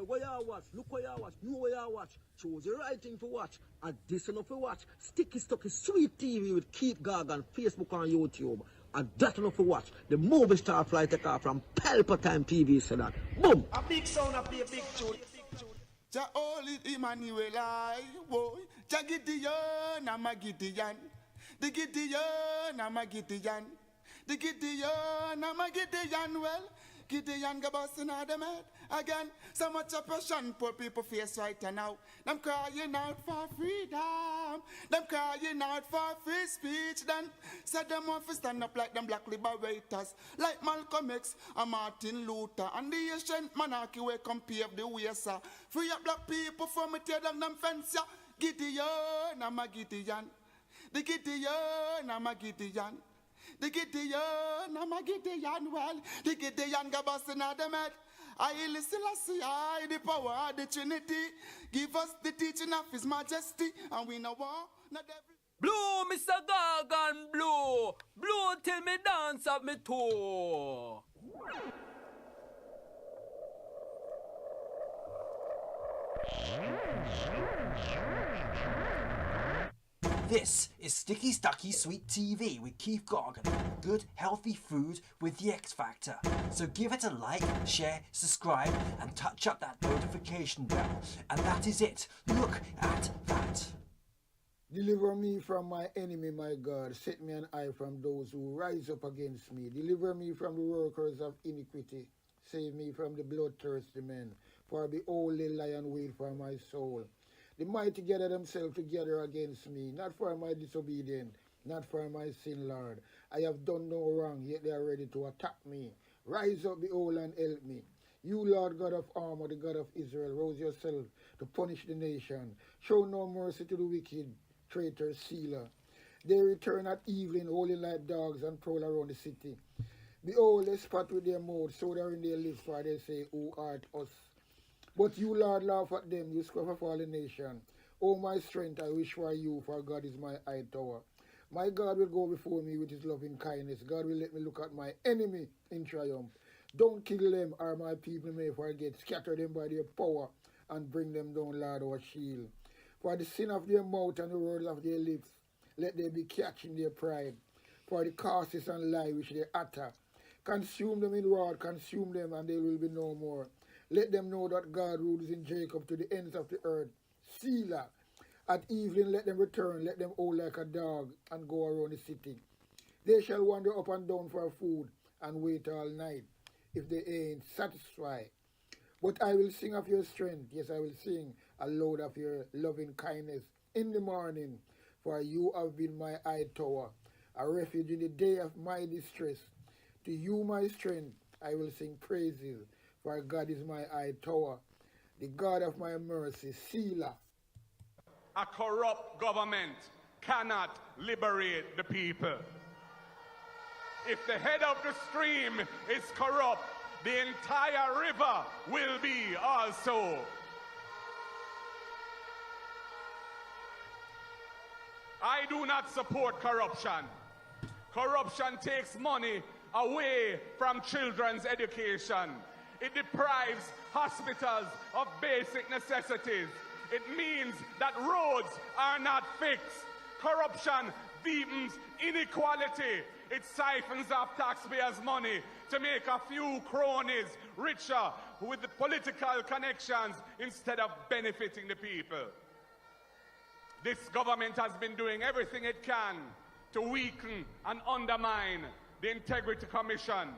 boy, what you watch? Look what you watch. Know what you watch. Choose the right thing to watch. And this enough to watch. Sticky, sweet TV with Keep Gag on Facebook and YouTube. And that enough to watch. The movie star fly take off from Palpatine TV, so that. Boom! A big sound, a big tune. Ja oli Emmanuel I, boy. Ja Gideon, I'm a Gideon. The Gideon, I'm a Gideon. The Gideon, I'm a Gideon. Well, Gideon go busting out them head again. So much oppression poor people face right now. Them crying out for freedom. Them crying out for free speech. Then said them want to stand up like them black liberators, like Malcolm X and Martin Luther. And the ancient monarchy will come pave the way, sir. Free up black people from me tear down them fence, yeah. Gideon, I'm a Gideon. The Gideon, I'm a Gideon. The Gideon, I'm a Gideon, well, the Gideon go busting out them head. I listen, I see, I the power of the Trinity. Give us the teaching of His Majesty, and we know war, not every... Blow, Mr. Gargan, blow. Blow till me dance up me toe. This is Sticky Stucky Sweet TV with Keith Gargan. Good, healthy food with the X Factor. So give it a like, share, subscribe, and touch up that notification bell. And that is it. Look at that. Deliver me from my enemy, my God. Set me an eye from those who rise up against me. Deliver me from the workers of iniquity. Save me from the bloodthirsty men. For behold, the lion wail for my soul. The mighty gather themselves together against me, not for my disobedience, not for my sin, Lord. I have done no wrong, yet they are ready to attack me. Rise up, behold, and help me. You, Lord God of armor, the God of Israel, rouse yourself to punish the nation. Show no mercy to the wicked, traitor, sealer. They return at evening, howling like dogs, and prowl around the city. Behold, they spat with their mouths, so they are in their lips, for they say, Who art us? But you, Lord, laugh at them, you scoff of all the nation. O my strength, I wish for you, for God is my high tower. My God will go before me with his loving kindness. God will let me look at my enemy in triumph. Don't kill them, or my people may forget. Scatter them by their power, and bring them down, Lord, our shield. For the sin of their mouth and the words of their lips, let them be catched in their pride. For the curses and lie which they utter. Consume them in wrath, consume them, and they will be no more. Let them know that God rules in Jacob to the ends of the earth. Selah. At evening let them return, let them howl like a dog, and go around the city. They shall wander up and down for food, and wait all night, if they ain't satisfied. But I will sing of your strength, yes, I will sing aloud of your loving kindness in the morning. For you have been my high tower, a refuge in the day of my distress. To you, my strength, I will sing praises. For God is my high tower, the God of my mercy, Selah. A corrupt government cannot liberate the people. If the head of the stream is corrupt, the entire river will be also. I do not support corruption. Corruption takes money away from children's education. It deprives hospitals of basic necessities. It means that roads are not fixed. Corruption deepens inequality. It siphons off taxpayers' money to make a few cronies richer with the political connections instead of benefiting the people. This government has been doing everything it can to weaken and undermine the Integrity Commission,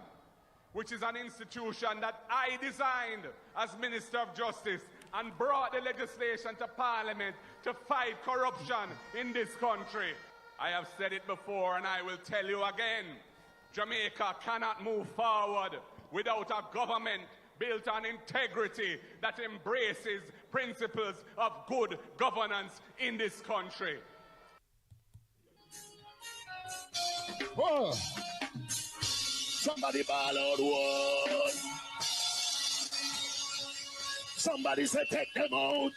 which is an institution that I designed as Minister of Justice and brought the legislation to Parliament to fight corruption in this country. I have said it before and I will tell you again. Jamaica cannot move forward without a government built on integrity that embraces principles of good governance in this country. Whoa. Somebody ball out one. Somebody say take them out.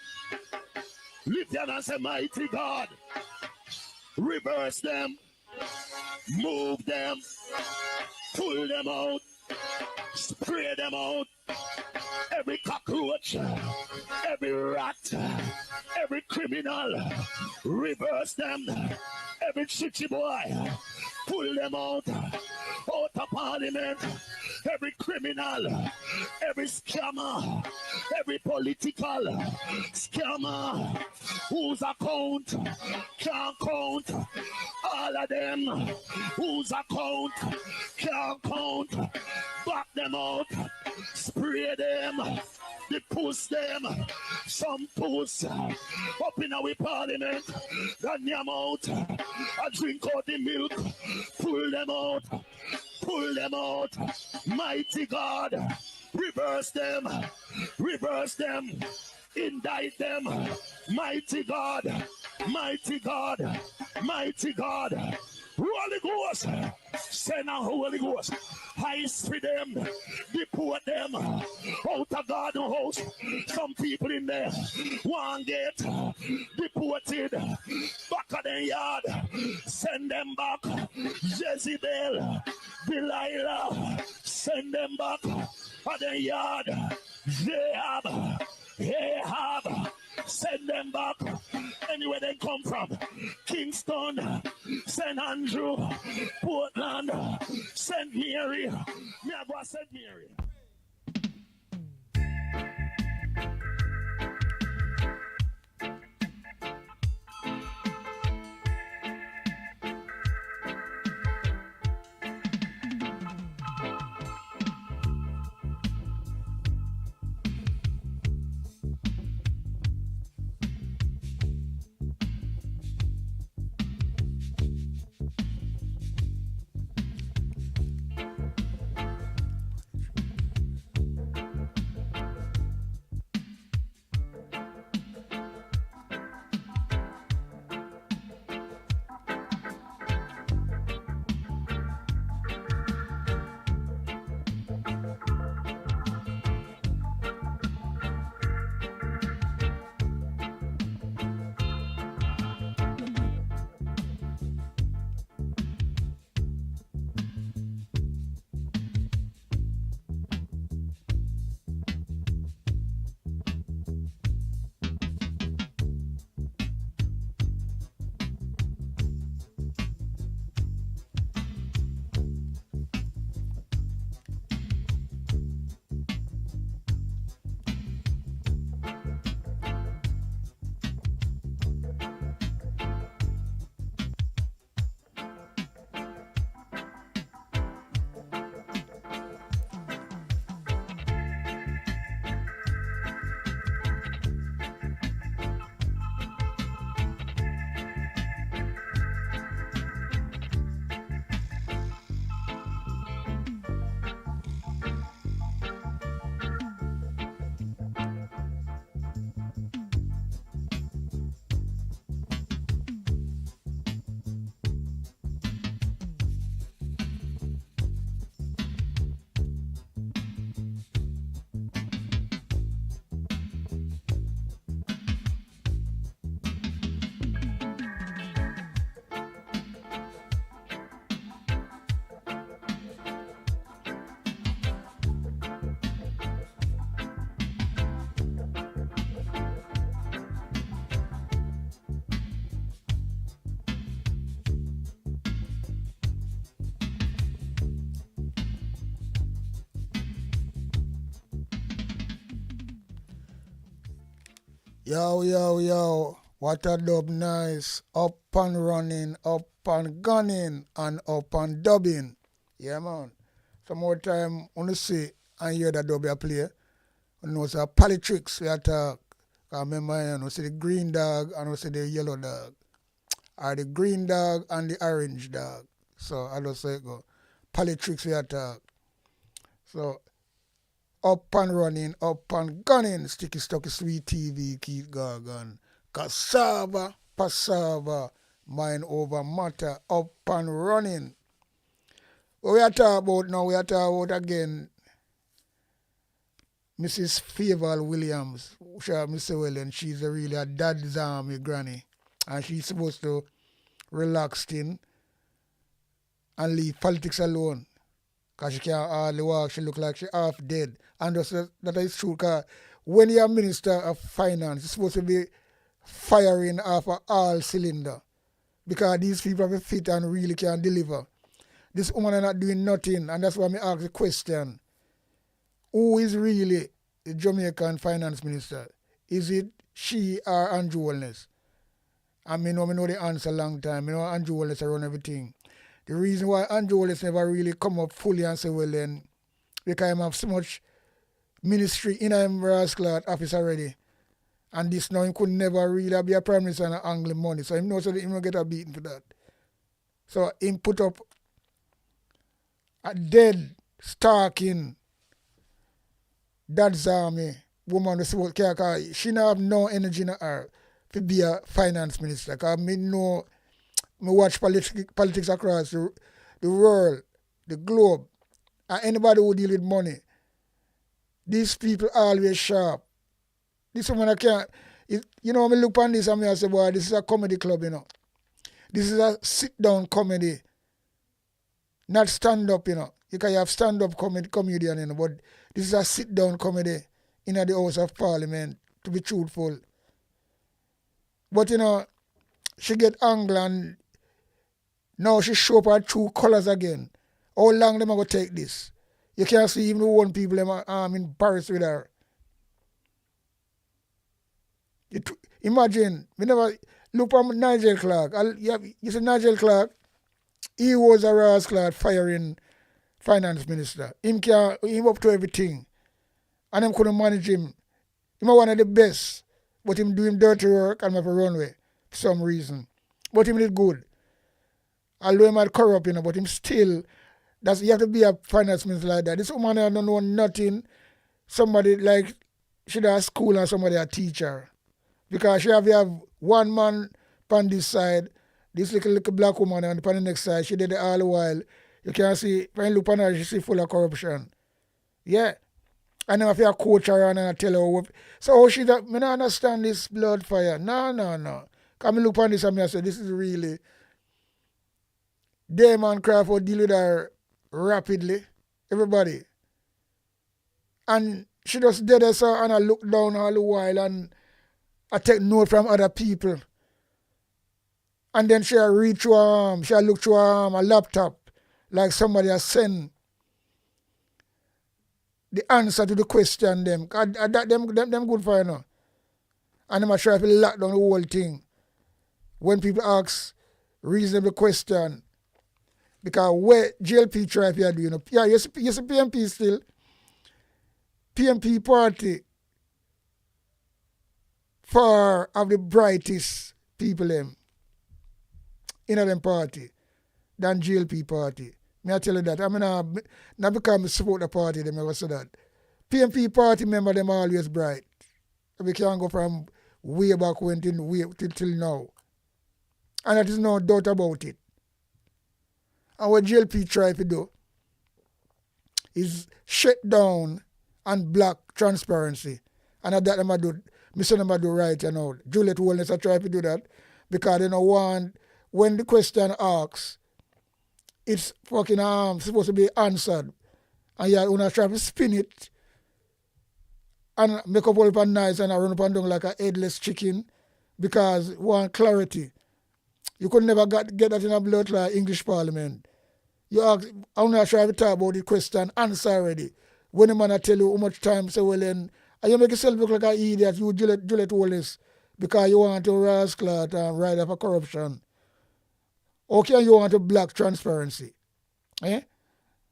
Lift your hand and say mighty God. Reverse them. Move them. Pull them out. Spray them out. every cockroach, every rat, every criminal, reverse them, every chichi boy, pull them out of Parliament, every criminal, every scammer, every political scammer whose account can't count, all of them whose account can't count, back them out, spray them, they push them, some push up in our Parliament, run them out, I drink out the milk, pull them out, mighty God, reverse them, indict them, mighty God, mighty God, mighty God, Holy Ghost, send a Holy Ghost, heist for them, deport them out of God's house. Some people in there want get deported back of their yard, send them back. Jezebel, Delilah, send them back of their yard. Ahab, send them back anywhere they come from. Kingston, St. Andrew, Portland, St. Mary. Me I go St. Mary. Yo, what a dub nice. Up and running, up and gunning, and up and dubbing. Yeah, man. Some more time, on the see and hear that dub you play. You know, it's a politics we attack. I remember, you see the green dog and you see the yellow dog. Or the green dog and the orange dog. So, I just say it go. Politics we attack. So, up and running, up and gunning, sticky stocky sweet TV, keep gagging. Cassava, passava, mind over matter, up and running. What we are talking about now, we are talking about again Mrs. Fayval Williams. Sure, Mr. Williams, she's really a dad's army granny. And she's supposed to relax in and leave politics alone. Because she can't hardly walk. She look like she half dead. And that is true, because when you're Minister of Finance, you're supposed to be firing off of all cylinder. Because these people are fit and really can deliver. This woman is not doing nothing, and that's why I ask the question. Who is really the Jamaican finance minister? Is it she or Andrew Holness? I know the answer a long time. Andrew Holness run everything. The reason why Andrew Holness never really come up fully and say, well then, because I have so much ministry in him rascal office already. And this now he could never really be a prime minister and angle money. So he knows that he will get a beating for that. So he put up a dead, stalking, that's army woman to see what she don't have no energy in her to be a finance minister. Because me watch politics across the world, the globe, and anybody who deal with money. These people always sharp. This woman I can't, me look on this and I say, boy, this is a comedy club, This is a sit-down comedy, not stand-up, You can have stand-up comedian, but this is a sit-down comedy in the House of Parliament, to be truthful. But, she get angry and now she show up her true colors again. How long them are going to take this? You can't see even the one people in Paris with her. Imagine, we never look at Nigel Clark. You see Nigel Clark, he was a rascal firing finance minister. Him up to everything. And them couldn't manage him. He was one of the best. But him doing dirty work and have a runway for some reason. But him did good. Although he might corrupt, but him still, you have to be a finance minister like that. This woman I don't know nothing. Somebody like, she does school and somebody a teacher. Because she have one man on this side, this little black woman, and on the next side, she did it all the while. You can see, when you look on her, she see full of corruption. Yeah. And then if you coach her and I tell her, so she that, I don't understand this blood fire. No. Come look on this and I say, this is really, DAMON CRAWFORD deal with her rapidly. Everybody. And she just did this and I look down all the while and I take note from other people. And then she'll read through her arm, she'll look through her arm, a laptop, like somebody has sent the answer to the question them. Them good for you. And them try to lock down the whole thing. When people ask reasonable question. Because what GLP try to do, Yeah, you see PMP still. PMP party far of the brightest people them in them party than GLP party. I tell you that. I mean, not because I support the party, them ever say that. PMP party member them always bright. We can go from way back when till now. And there is no doubt about it. And what GLP try to do is shut down and block transparency. And that them do, them do right Juliet Holness try to do that because they don't want, when the question asks, it's fucking supposed to be answered. And you want to try to spin it and make up all up nice and run up and down like a headless chicken because want clarity. You could never get that in a blood like English Parliament. You ask, I want to try to talk about the question, answer already. When the man tell you how much time, say, well then, and you make yourself look like an idiot, you Juliet Holness, because you want to rascal and ride up a corruption. Okay, you want to block transparency. Eh?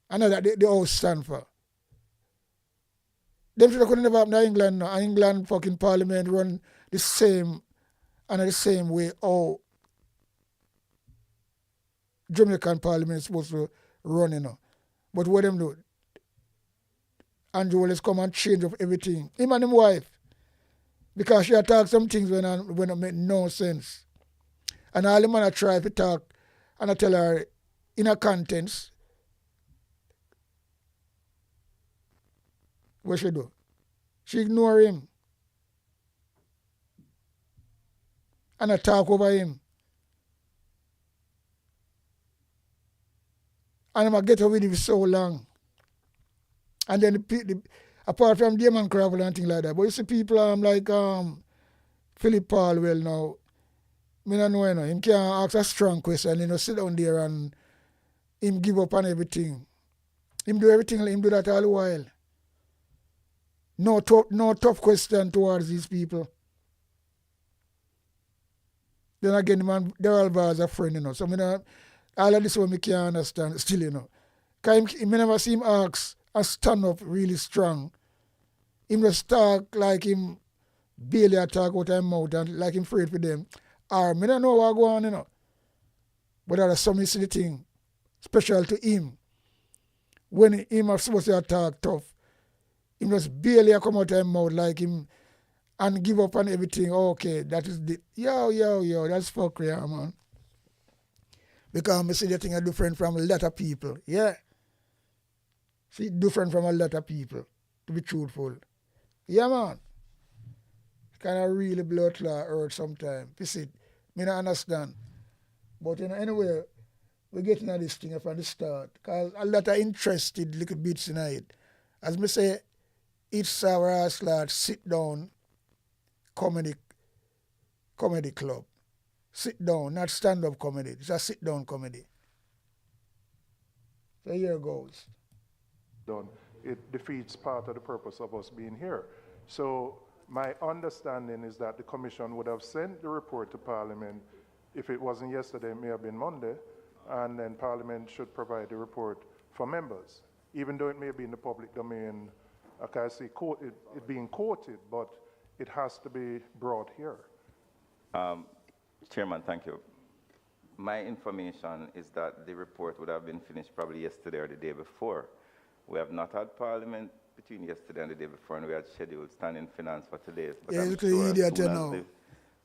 I know that the House stand for. Them should have never happen in England now. England fucking Parliament run the same and the same way how Jamaican Parliament is supposed to run, But what them do? Andrew Holness come and change up everything. Him and his wife. Because she attacked some things when it made no sense. And all the man try to talk and I tell her inner contents. What she do? She ignore him. And I talk over him. And I'm going to get away with it for so long. And then apart from DAMON CRAWFORD and things like that, but you see people like Philip Parliamentary now, me don't know, him can't ask a strong question, sit down there and him give up on everything. Him do everything, him do that all the while. No tough question towards these people. Then again, the man, they're all as a friend, So all of this one me can't understand still, Because he never see him ask and stand up really strong. Him just talk like him barely talk out of mouth and like him afraid for them. Or me don't know what go on, But that's some see the thing special to him. When him are supposed to talk tough, him just barely come out of his mouth like him and give up on everything. Okay, that is the yo, that's fuckery, man. Because I see the thing are different from a lot of people. Yeah. See, different from a lot of people, to be truthful. Yeah, man. Kind of really blood clot hurt sometimes. You see, me not understand. But anyway, we're getting at this thing from the start. Because a lot of interested little bits in it. As me say, it's our sit down comedy club. Sit down, not stand-up comedy. It's a sit-down comedy. So here goes. Done. It defeats part of the purpose of us being here. So my understanding is that the Commission would have sent the report to Parliament. If it wasn't yesterday, it may have been Monday, and then Parliament should provide the report for members, even though it may be in the public domain. I see it being quoted, but it has to be brought here. Chairman, thank you. My information is that the report would have been finished probably yesterday or the day before. We have not had Parliament between yesterday and the day before, and we had scheduled standing finance for today. But I'm sure as soon as the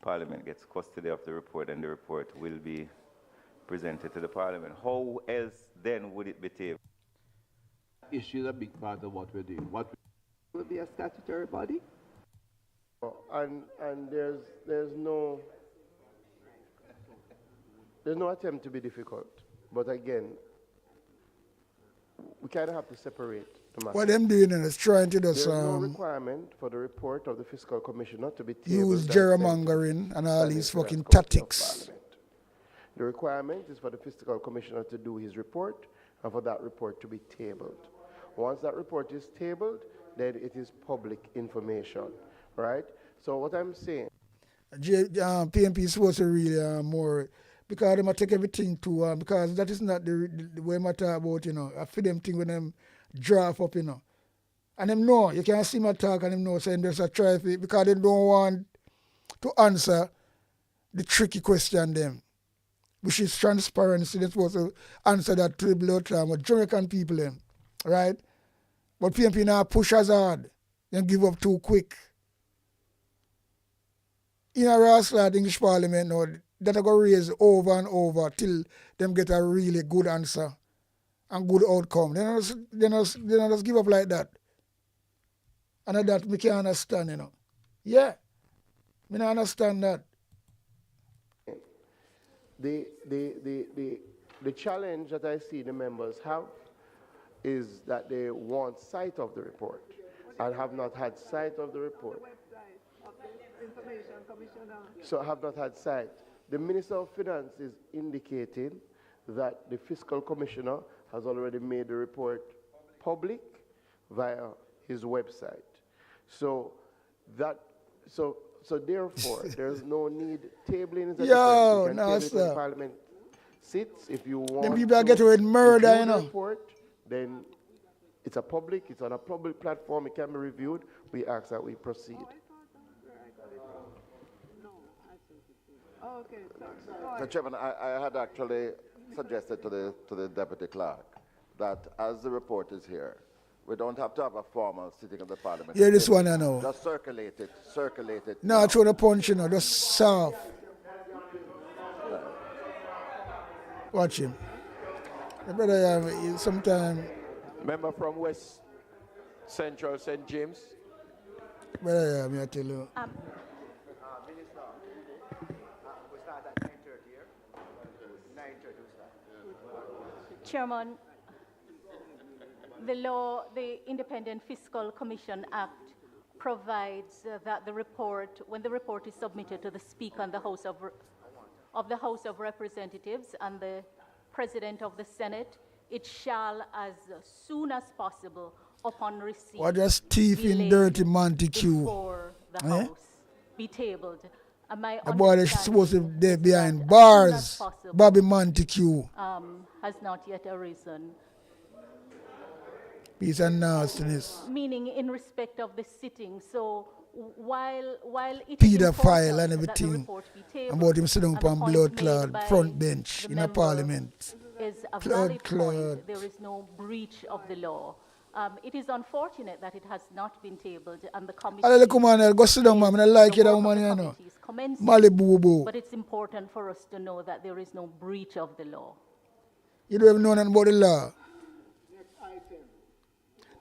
Parliament gets custody of the report, and the report will be presented to the Parliament. How else then would it be tabled? Issue is a big part of what we're doing. What will be a statutory body? And there's no attempt to be difficult. But again, we kind of have to separate the matter. What them doing is trying to just There's no requirement for the report of the Fiscal Commissioner to be tabled. Use gerrymongering and all these fucking tactics. The requirement is for the Fiscal Commissioner to do his report and for that report to be tabled. Once that report is tabled, then it is public information, right? So what I'm saying... PNP is supposed to really more... Because they might take everything to... because that is not the way I talk about, I feel them thing when them draft up, And them know, you can't see my talk and them know saying there's a try for it because they don't want to answer the tricky question them, which is transparency. They're supposed to answer that to the blood trauma, Jamaican people them, right? But PNP now push as hard and give up too quick. In a rascal English Parliament now, that are going to raise over and over till them get a really good answer and good outcome. They don't just give up like that. And that we can't understand, Yeah, we don't understand that. The challenge that I see the members have is that they want sight of the report and have not had sight of the report. So have not had sight. The Minister of Finance is indicating that the Fiscal Commissioner has already made the report public via his website. So therefore, there's no need tabling it. Yo, no, sir. Parliament sits. If you want them people get away with murder, report, then it's on a public platform. It can be reviewed. We ask that we proceed. Okay, Mr. Chairman, I had actually suggested to the Deputy Clerk that as the report is here, we don't have to have a formal sitting of the Parliament. Yeah, this one I know. Just circulate it. No, throw the punch, just soft. Watch him. The brother, sometime. Member from West Central St. James. Brother, I tell you. Chairman, The law, the Independent Fiscal Commission Act, provides that the report, when the report is submitted to the Speaker of the House of Representatives and the President of the Senate, it shall, as soon as possible, upon receipt, what a thieving, dirty Montague. Before the House be tabled. The boy is supposed to be behind bars. Bobby Montague. Has not yet arisen. Peace and nastiness. Meaning in respect of the sitting. So while it pedophile and everything about him sitting upon blood clot front bench in a parliament. Is a valid point. There is no breach of the law. It is unfortunate that it has not been tabled and the committee. Go sit down, ma'am. I like it, that woman, you know. Malibu. But it's important for us to know that there is no breach of the law. You don't even know nothing about the law.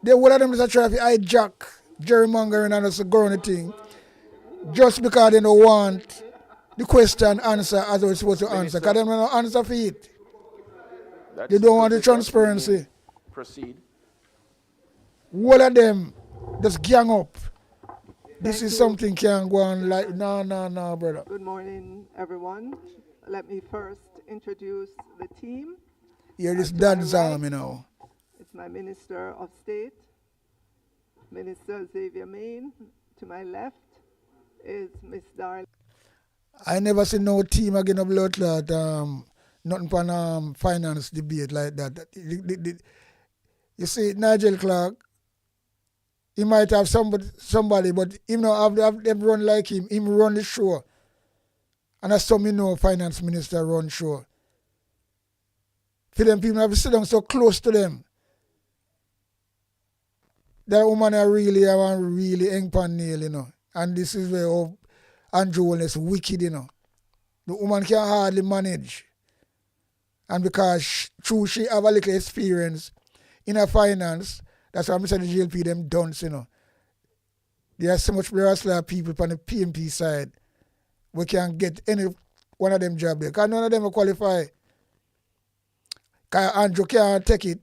They one of them is a try to hijack gerrymongering and us go on the thing just because they don't want the question answer as they were supposed to answer. Because they don't have no answer for it. They don't want the transparency. Proceed. All of them just gang up. This is something can go on like, no, brother. Good morning, everyone. Let me first introduce the team. Yeah, this dad's arm, you know. It's my Minister of State, Minister Xavier Main. To my left is Miss Darlene. I never seen no team again of blood clot, nothing for finance debate like that. You see, Nigel Clark, he might have somebody, but him not have everyone like him. Him run the show. And that's some finance minister run show. For them people have to sit down so close to them. That woman are really hang pan nail, you know. And this is where Andrew Wallen is wicked, you know. The woman can hardly manage. And because she have a little experience in her finance, that's why I'm saying the GLP them dunce, you know. There are so much people on the PMP side. We can't get any one of them job there. Because none of them will qualify. Because Andrew can't take it,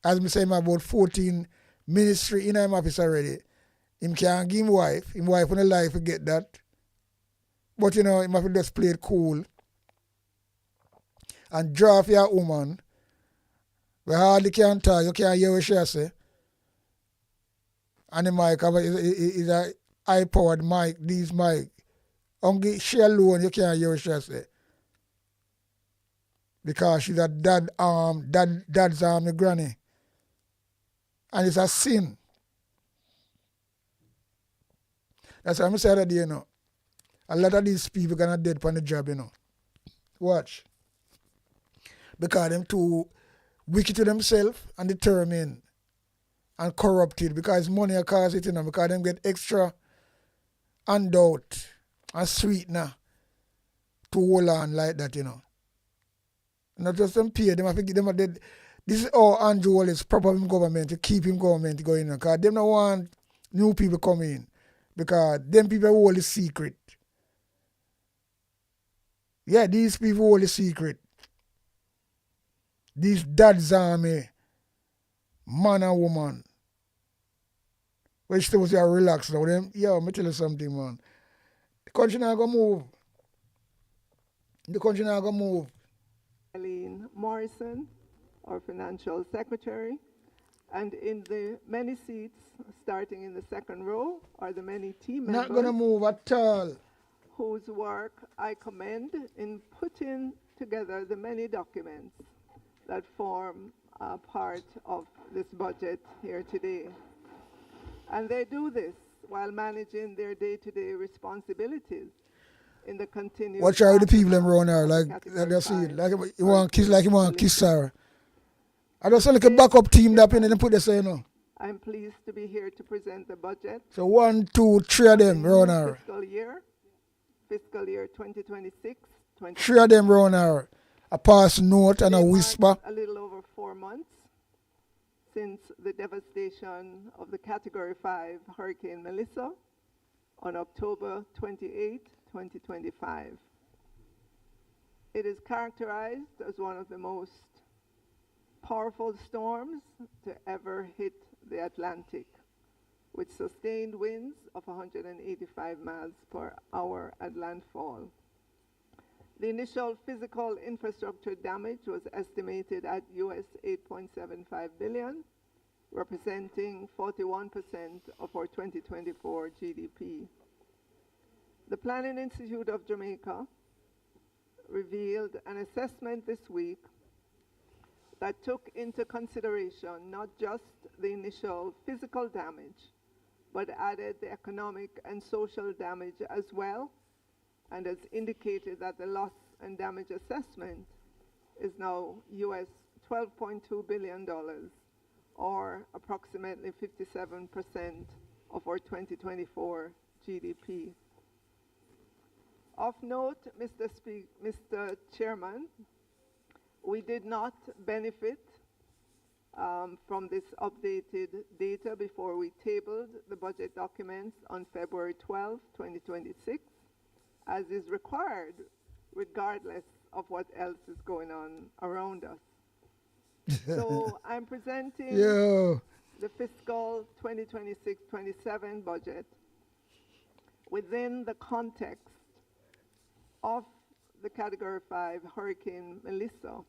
as I say, about 14 ministry in him office already. Him can't give him wife. Him wife on the life forget that. But you know, him have to just play it cool. And draw for your woman. We hardly can talk. You can't hear what she say. And the mic is a high-powered mic. These mic. Only she alone, you can't hear what she say. Because she's a dad's arm, the granny. And it's a sin. That's why I'm saying that, you know. A lot of these people gonna dead on the job, you know. Watch. Because them too wicked to themselves and determined and corrupted. Because money cause it, you know. Because them get extra handout and sweetener to hold on like that, you know. Not just them pay, them have to give them a dead. This is how Andrew Wallace prop up him government to keep him government going on. Because them don't want new people coming in. Because them people hold the secret. Yeah, these people hold the secret. These dad's army, man and woman. Which they was relax now. Them, yeah, let me tell you something, man. The country not gonna move. The country not gonna move. Eileen Morrison, our financial secretary, and in the many seats, starting in the second row, are the many team members. Not gonna move at all. Whose work I commend in putting together the many documents that form part of this budget here today. And they do this while managing their day-to-day responsibilities in the continued. Watch out the people them around her, like they see it. Like you want to kiss her. I just like a backup team that in and put this, you know. I'm pleased to be here to present the budget. So 1, 2, 3 of them around her. Fiscal year 2026. 3 of them around her. A pass note and a whisper. A little over 4 months since the devastation of the Category 5 Hurricane Melissa on October 28, 2025. It is characterized as one of the most powerful storms to ever hit the Atlantic, with sustained winds of 185 miles per hour at landfall. The initial physical infrastructure damage was estimated at US $8.75 billion, representing 41% of our 2024 GDP. The Planning Institute of Jamaica revealed an assessment this week that took into consideration not just the initial physical damage, but added the economic and social damage as well, and has indicated that the loss and damage assessment is now US $12.2 billion, or approximately 57% of our 2024 GDP. Of note, Mr. Chairman, we did not benefit from this updated data before we tabled the budget documents on February 12, 2026, as is required regardless of what else is going on around us. So I'm presenting the fiscal 2026-27 budget within the context of the Category 5 Hurricane Melissa.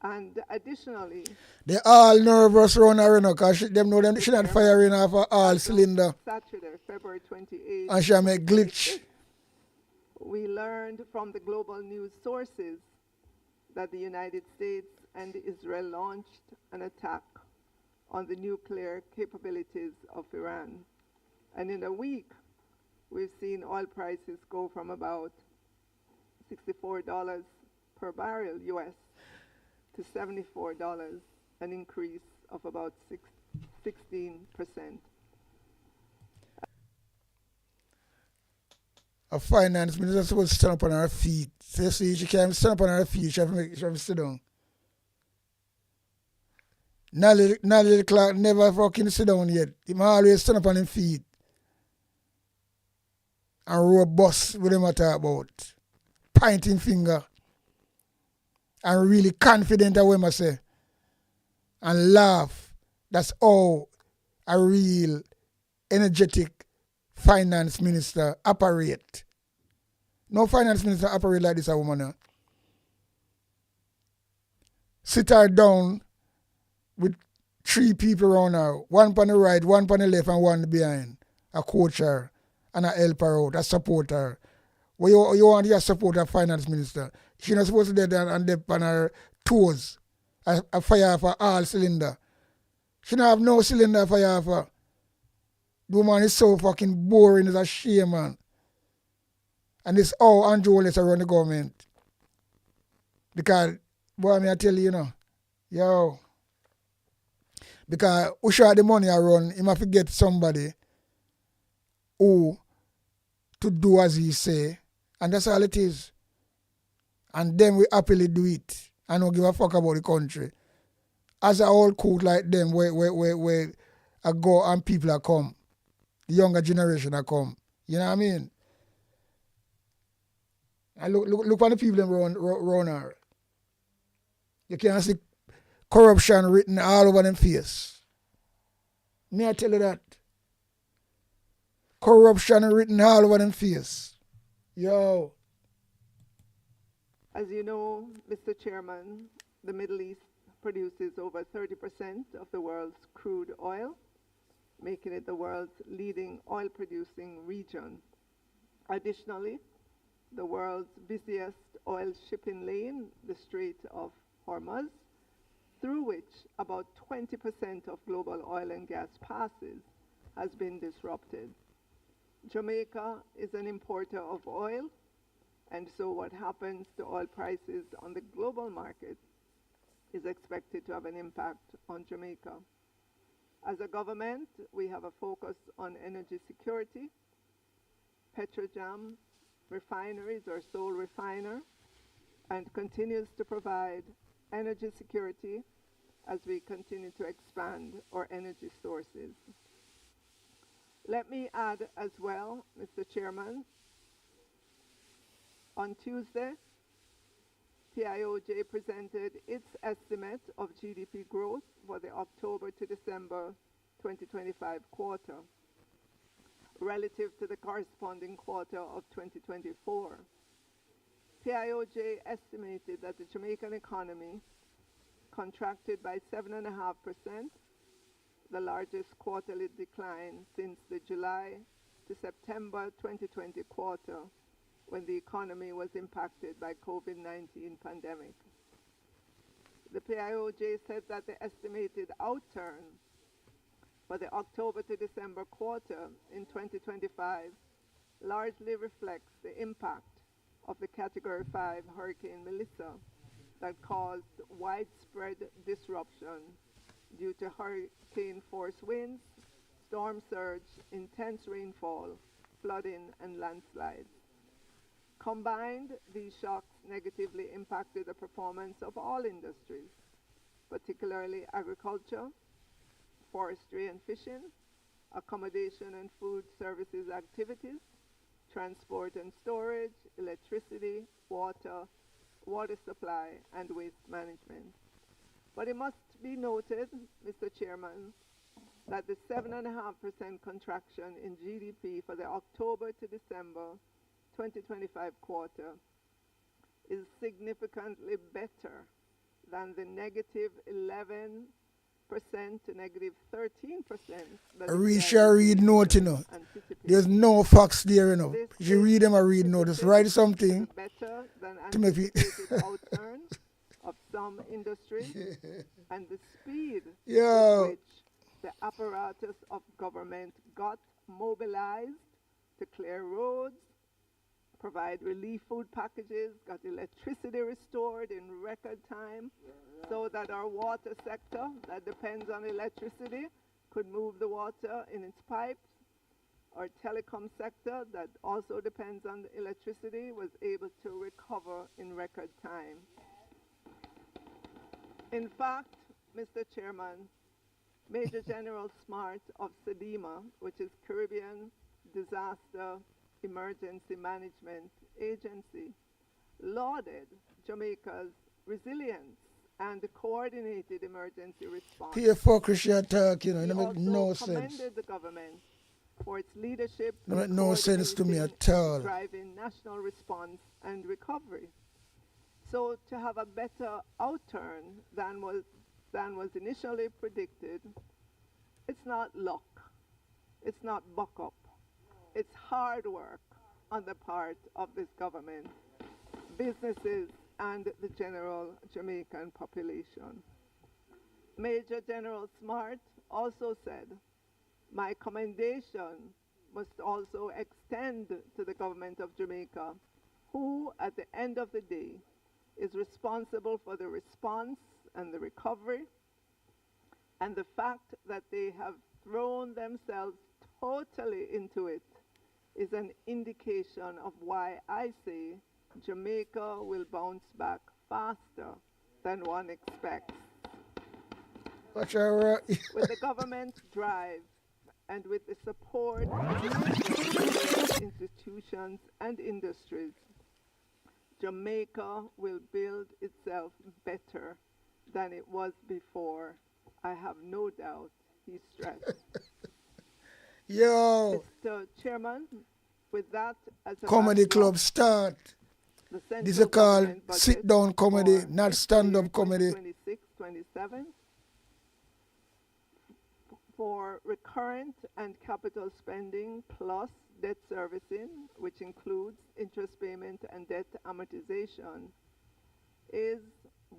And additionally, they all nervous around her, because them know them she not firing off her all cylinder. Saturday, February 28th, and she make glitch. We learned from the global news sources that the United States and Israel launched an attack on the nuclear capabilities of Iran. And in a week, we've seen oil prices go from about $64 per barrel US to $74, an increase of about 16%. A finance minister is supposed to stand up on her feet. So see, she can't stand up on her feet, she have to sit down. Nally Clark never fucking sit down yet. He might always stand up on his feet and robust with him I talk about. Pointing finger. And really confident of what I say. And laugh. That's how a real energetic finance minister operate. No finance minister operate like this a woman. Sit her down with 3 people around her. One on the right, one on the left, and one behind. A coach her and a help her out, a support her. What you want to support a finance minister? She's not supposed to be there and dip on her toes. A fire for all cylinder. She don't have no cylinder fire for. The woman is so fucking boring, it's a shame, man. And it's all Andrew Wallace around the government. Because, boy, I tell you, yo. Because who shot the money around, he must get somebody who to do as he say. And that's all it is. And then we happily do it. And don't give a fuck about the country. As a old court like them, where I go and people are come. The younger generation are come. You know what I mean? And look at the people around her. You can see corruption written all over them face. May I tell you that? Corruption written all over them face. Yo. As you know, Mr. Chairman, the Middle East produces over 30% of the world's crude oil, making it the world's leading oil-producing region. Additionally, the world's busiest oil shipping lane, the Strait of Hormuz, through which about 20% of global oil and gas passes, has been disrupted. Jamaica is an importer of oil, and so what happens to oil prices on the global market is expected to have an impact on Jamaica. As a government, we have a focus on energy security. Petrojam Refinery is our sole refiner and continues to provide energy security as we continue to expand our energy sources. Let me add as well, Mr. Chairman, on Tuesday, PIOJ presented its estimate of GDP growth for the October to December 2025 quarter relative to the corresponding quarter of 2024. PIOJ estimated that the Jamaican economy contracted by 7.5%, the largest quarterly decline since the July to September 2020 quarter, when the economy was impacted by COVID-19 pandemic. The PIOJ said that the estimated outturn for the October to December quarter in 2025 largely reflects the impact of the Category 5 Hurricane Melissa that caused widespread disruption due to hurricane force winds, storm surge, intense rainfall, flooding, and landslides. Combined, these shocks negatively impacted the performance of all industries, particularly agriculture, forestry and fishing, accommodation and food services activities, transport and storage, electricity, water supply, and waste management. But it must be noted, Mr. Chairman, that the 7.5% contraction in GDP for the October to December 2025 quarter is significantly better than the negative 11% to negative 13%. Read note, you know. There's no facts there, you know. If you read them, I read note. Just write something better than to make it outturn of some industries and the speed with which the apparatus of government got mobilized to clear roads, provide relief food packages, got electricity restored in record time, so that our water sector that depends on electricity could move the water in its pipes. Our telecom sector that also depends on electricity was able to recover in record time. In fact, Mr. Chairman, Major General Smart of SEDEMA, which is Caribbean Disaster Emergency Management Agency, lauded Jamaica's resilience and the coordinated emergency response. Pure hypocrisy attack, you know, it make no also sense. commended the government for its leadership It make no sense to me at all. driving national response and recovery. So to have a better outturn than was initially predicted, it's not luck, it's not buck up, it's hard work on the part of this government, businesses, and the general Jamaican population. Major General Smart also said, my commendation must also extend to the government of Jamaica, who at the end of the day is responsible for the response and the recovery, and the fact that they have thrown themselves totally into it is an indication of why I say Jamaica will bounce back faster than one expects. With the government drive and with the support of institutions and industries, Jamaica will build itself better than it was before. I have no doubt, he stressed. Yo! Mr. Chairman, with that as a comedy backdrop, club start. This is called sit down comedy, not stand up comedy. 26-27 for recurrent and capital spending plus debt servicing, which includes interest payment and debt amortization, is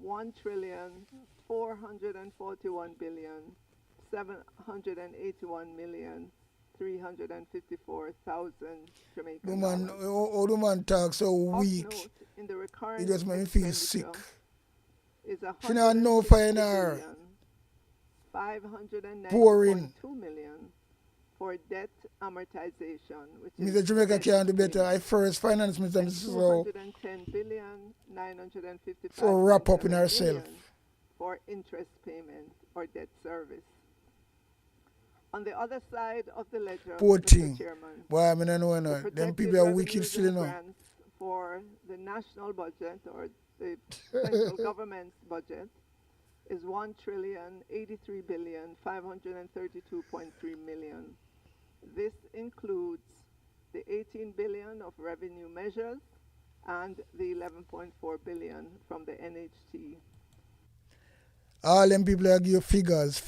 1,441,781,354,000 Jamaican dollars. The man talks so weak. In the recurrent It just makes me feel sick. Is she not know fine her. 509.2 million for debt amortization, which Mr. Jamaica can do better. I first finance Mr. So 210,955 so wrap up in ourselves for interest payment or debt service. On the other side of the ledger, poor thing. Chairman, Why I mean I know them people are wicked still, you know. for the national budget or the central government's budget is 1,083,532.3 million. This includes the 18 billion of revenue measures and the 11.4 billion from the NHT. All them people are give figures,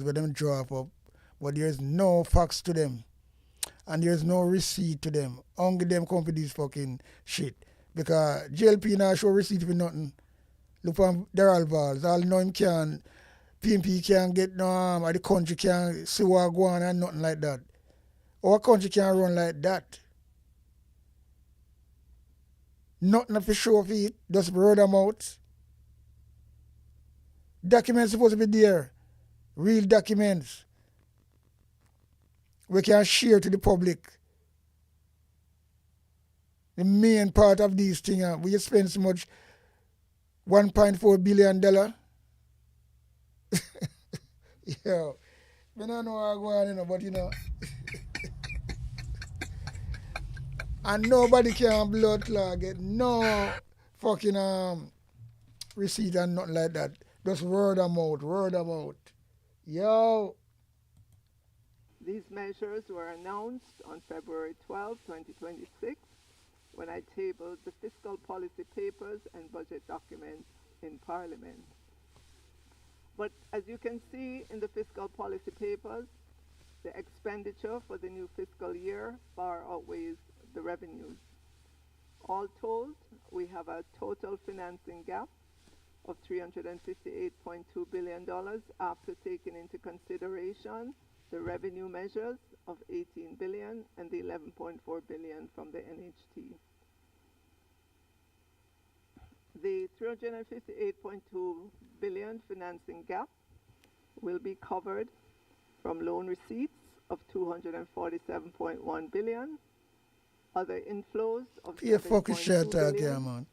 where them draw up, but there's no facts to them. And there's no receipt to them. Only them come for this fucking shit. Because JLP now show receipt for nothing. Look from Daryl Valls. All know him can, PMP can't get no or the country can't see what go on and nothing like that. Our country can't run like that. Nothing for show for it, just word them out. Documents supposed to be there. Real documents. We can share to the public. The main part of these things, we spend so much $1.4 billion. Yo, I don't know how I go on, but and nobody can blood clot get no fucking receipt and nothing like that. Just word them out. Yo. These measures were announced on February 12, 2026, when I tabled the fiscal policy papers and budget documents in Parliament. But as you can see in the fiscal policy papers, the expenditure for the new fiscal year far outweighs the revenues. All told, we have a total financing gap of $358.2 billion after taking into consideration the revenue measures of 18 billion and the 11.4 billion from the NHT. The 358.2 billion financing gap will be covered from loan receipts of 247.1 billion, other inflows of $7.2 billion, man.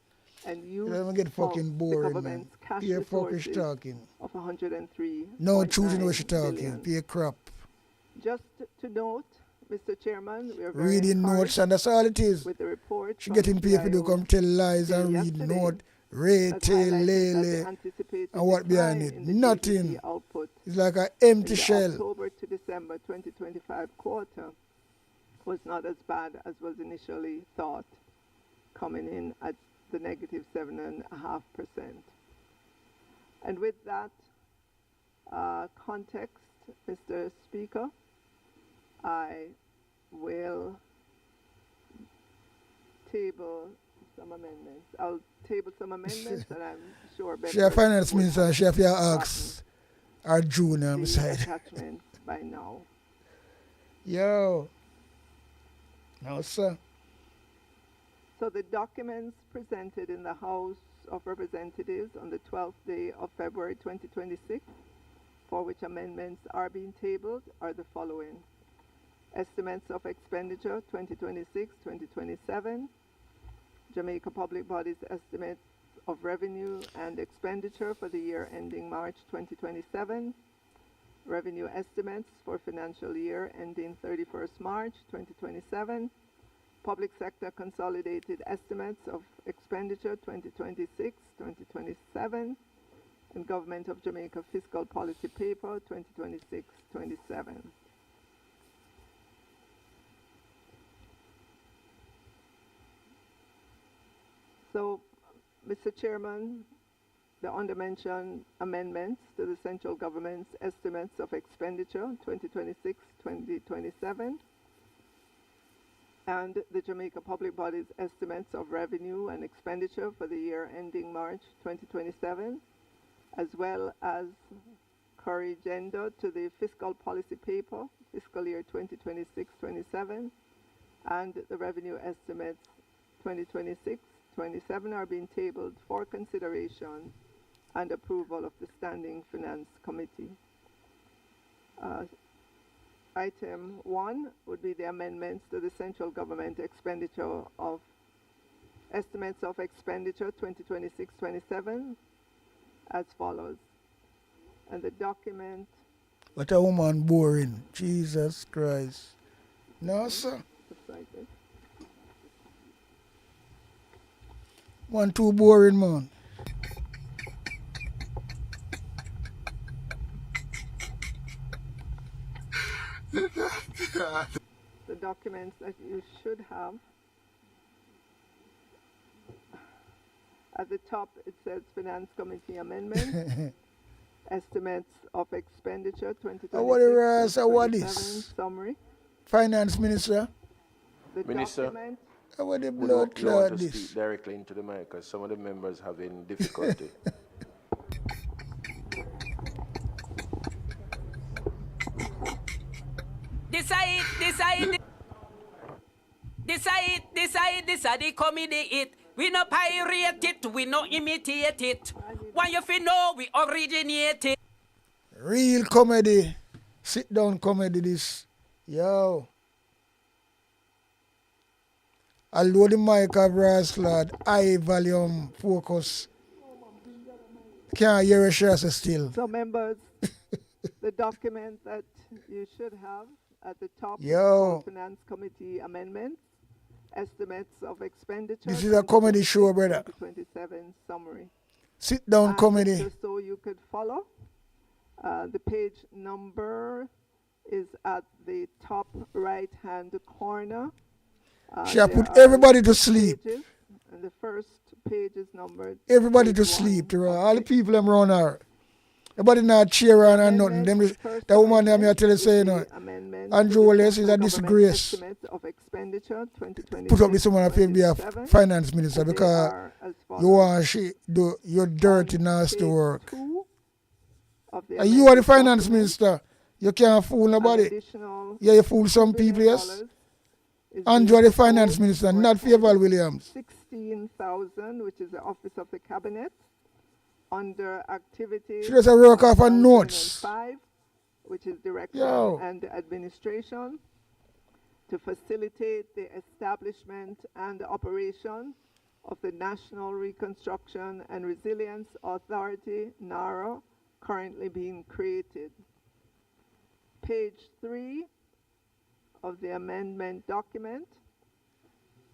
and use You get fucking boring, the government's cash Pay resources talking. of 103. No choosing what you're talking. Pay crap. Just to note, Mr. Chairman, we are very Reading notes, and that's all it is. with the report She getting paid for do come tell lies and read note, retail, lele, and what behind it? Nothing. It's like an empty in the shell. October to December 2025 quarter was not as bad as was initially thought, coming in at the negative 7.5%. And with that context, Mr. Speaker, I will table some amendments. I'll table some amendments, and I'm sure She a finance minister, she have to ask our junior the side. attachments by now. Yo. No, sir. So the documents presented in the House of Representatives on the 12th day of February 2026, for which amendments are being tabled, are the following. Estimates of expenditure 2026-2027, Jamaica Public Bodies estimates of revenue and expenditure for the year ending March 2027, revenue estimates for financial year ending 31st March 2027, public sector consolidated estimates of expenditure 2026-2027, and Government of Jamaica Fiscal Policy Paper 2026-27. So, Mr. Chairman, the undermentioned amendments to the central government's estimates of expenditure 2026-2027 and the Jamaica Public Bodies estimates of revenue and expenditure for the year ending March 2027, as well as corrigenda to the fiscal policy paper, fiscal year 2026-27, and the revenue estimates 2026-27 are being tabled for consideration and approval of the Standing Finance Committee. Item 1 would be the amendments to the central government expenditure of estimates of expenditure 2026-27 as follows. And the document... What a woman boring. Jesus Christ. No, sir. Looks like this. One too boring, man. The documents that you should have. At the top, it says Finance Committee Amendment, Estimates of Expenditure 2026 summary. Finance Minister. The Minister, document. What the would blood you want clot to this? speak directly into the mic because some of the members having difficulty. Decide. This are the comedy it. We no pirate it, we no imitate it. Why you fi know we originate it? Real comedy. Sit down comedy this. Yo. I'll load the mic of Raslad. High volume focus. Can't hear a share still. So members, the document that you should have at the top Yo. of Finance Committee Amendments, Estimates of Expenditure. This is a comedy show, brother. 2027 summary. Sit down comedy. Just so you could follow, the page number is at the top right-hand corner. Shall put everybody to sleep. Pages, and the first page is numbered. Everybody to sleep. All the people them around her. Everybody not cheer on and nothing. Them, that woman them here tell you say, you know, Andrew Wallace is a disgrace. Put up this woman to be a finance minister because you want she do your dirty, nasty work. And you are the finance minister. You can't fool nobody. Yeah, you fool some people, yes. Andrew the finance minister, not Fayval Williams. 16,000, which is the Office of the Cabinet. Under activities, she does a work off her notes. 5, which is direction and administration, to facilitate the establishment and operation of the National Reconstruction and Resilience Authority, NARA, currently being created. Page 3 of the amendment document,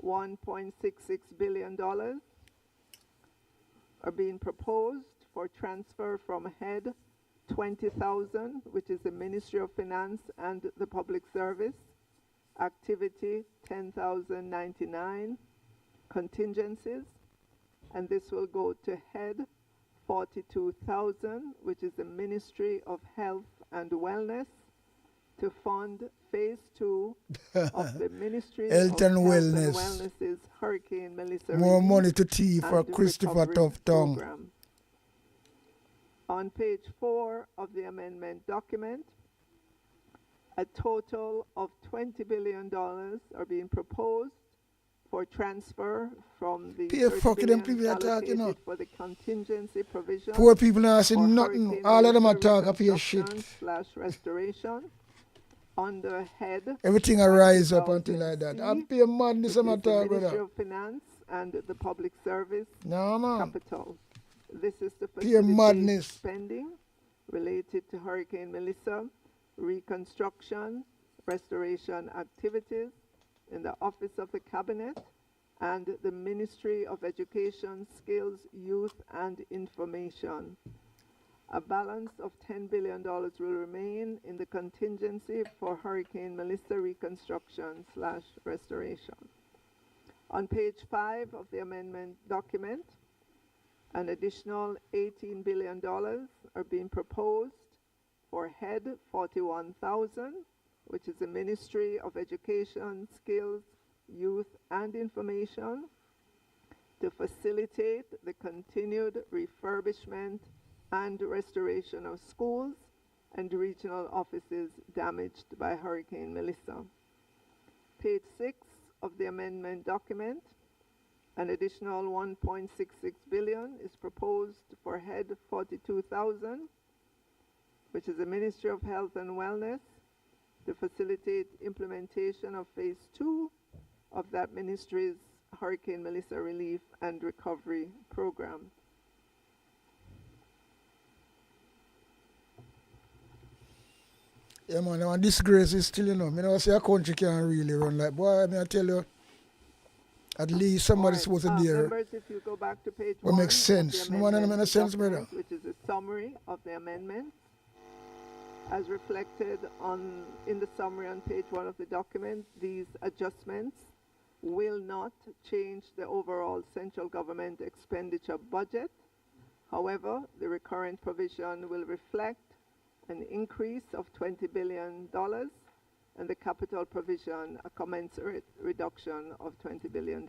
$1.66 billion are being proposed for transfer from head 20,000, which is the Ministry of Finance and the Public Service, activity 10,099, contingencies, and this will go to head 42,000, which is the Ministry of Health and Wellness, to fund phase 2 of the Ministry Health and Wellness. Wellness's Hurricane Melissa More money to tea for Christopher Tough Tongue. Program. On page 4 of the amendment document, a total of $20 billion are being proposed for transfer from the fucking them people are talking now. for the contingency provision. Poor people are saying nothing. All of them are talking up here shit. / restoration. Under head. Everything will rise up and things like that. I'm paying madness on my talk, Ministry brother. of Finance and the Public Service No, man. Capital. This is the Pure madness. spending related to Hurricane Melissa, reconstruction, restoration activities in the Office of the Cabinet and the Ministry of Education, Skills, Youth and Information. A balance of $10 billion will remain in the contingency for Hurricane Melissa reconstruction / restoration. On page 5 of the amendment document, an additional $18 billion are being proposed for head 41,000, which is the Ministry of Education, Skills, Youth and Information, to facilitate the continued refurbishment and restoration of schools and regional offices damaged by Hurricane Melissa. Page 6 of the amendment document, an additional $1.66 billion is proposed for head 42,000, which is the Ministry of Health and Wellness, to facilitate implementation of phase 2 of that ministry's Hurricane Melissa Relief and Recovery Program. Yeah, man, our disgrace is still, you know. I say a country can't really run like, boy, I tell you, At least somebody's supposed to be there. Members, if you go back to page What 1 makes sense. of the No one amendment makes sense, brother. document, which is a summary of the amendment, as reflected in the summary on page 1 of the document, these adjustments will not change the overall central government expenditure budget. However, the recurrent provision will reflect an increase of $20 billion and the capital provision a commensurate reduction of $20 billion.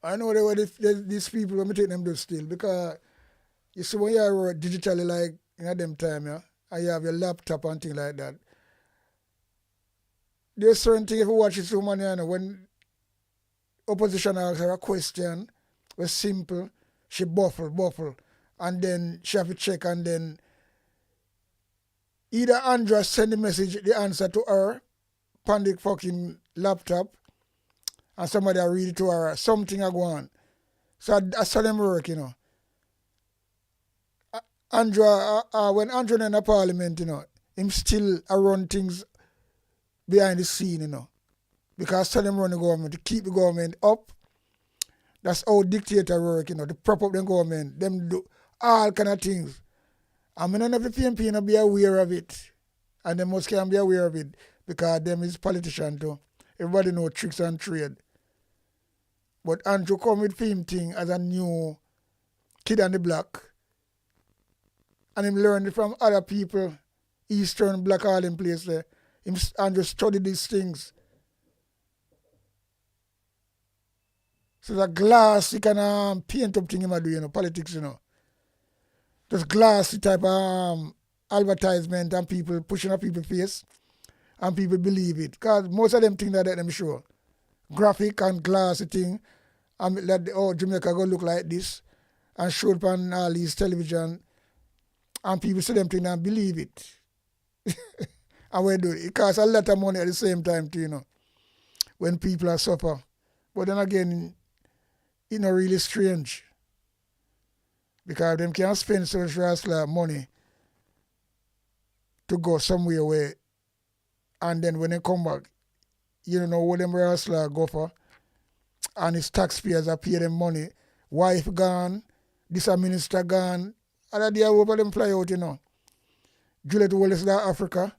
I know these people when we take them to still, because you see when you are digitally like in them time, yeah, and you have your laptop and things like that. There's certain things if you watch it so many, you know, when opposition asks her a question was simple, she buffle, and then she have to check, and then either Andrea send the answer to her on the fucking laptop, and somebody will read it to her, something I go on. So I saw them work, you know. Andrea, when Andrea in the parliament, you know, him still run things behind the scene, you know. Because I saw them run the government, to keep the government up. That's how dictator work, you know, to prop up the government, them do all kind of things. I mean, none of the PNP not be aware of it. And they must can be aware of it because them is politician too. Everybody know tricks and trade. But Andrew come with him thing as a new kid on the block. And him learn it from other people, Eastern, Black, all in place there. Andrew study these things. So the glass, he can paint up thing him do, you know, politics, you know. Just glassy type of advertisement and people pushing up people's face and people believe it. Because most of them think that them sure. Graphic and glassy thing. And that, oh, Jamaica go look like this. And show it on all these television. And people see them thing and believe it. And we do it. It costs a lot of money at the same time too, you know. When people are suffer. But then again, it's not really strange. Because them can't spend so much money to go somewhere where, and then when they come back, you don't know what them hustlers go for, and it's taxpayers that pay them money. Wife gone, this minister gone, and they over them fly out, you know. Juliet Wallace there, Africa.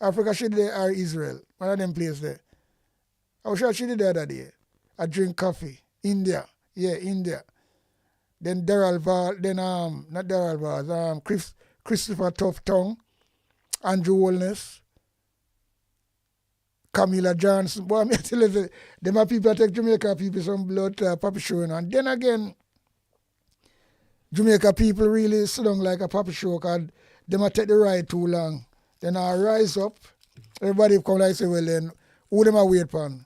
Africa she did there or Israel. One of them places there. I was sure she did the other day. I drink coffee. India. Yeah, India. Then Daryl Val, then not Daryl Val, Christopher Tough Tongue, Andrew Wellness, Camilla Johnson. Boy, I mean, tell you, them are people that take Jamaica people some blood puppy show. And then again, Jamaica people really sit down like a puppy show because they might take the ride too long. Then I rise up, everybody come like say, well then, who them are wait upon?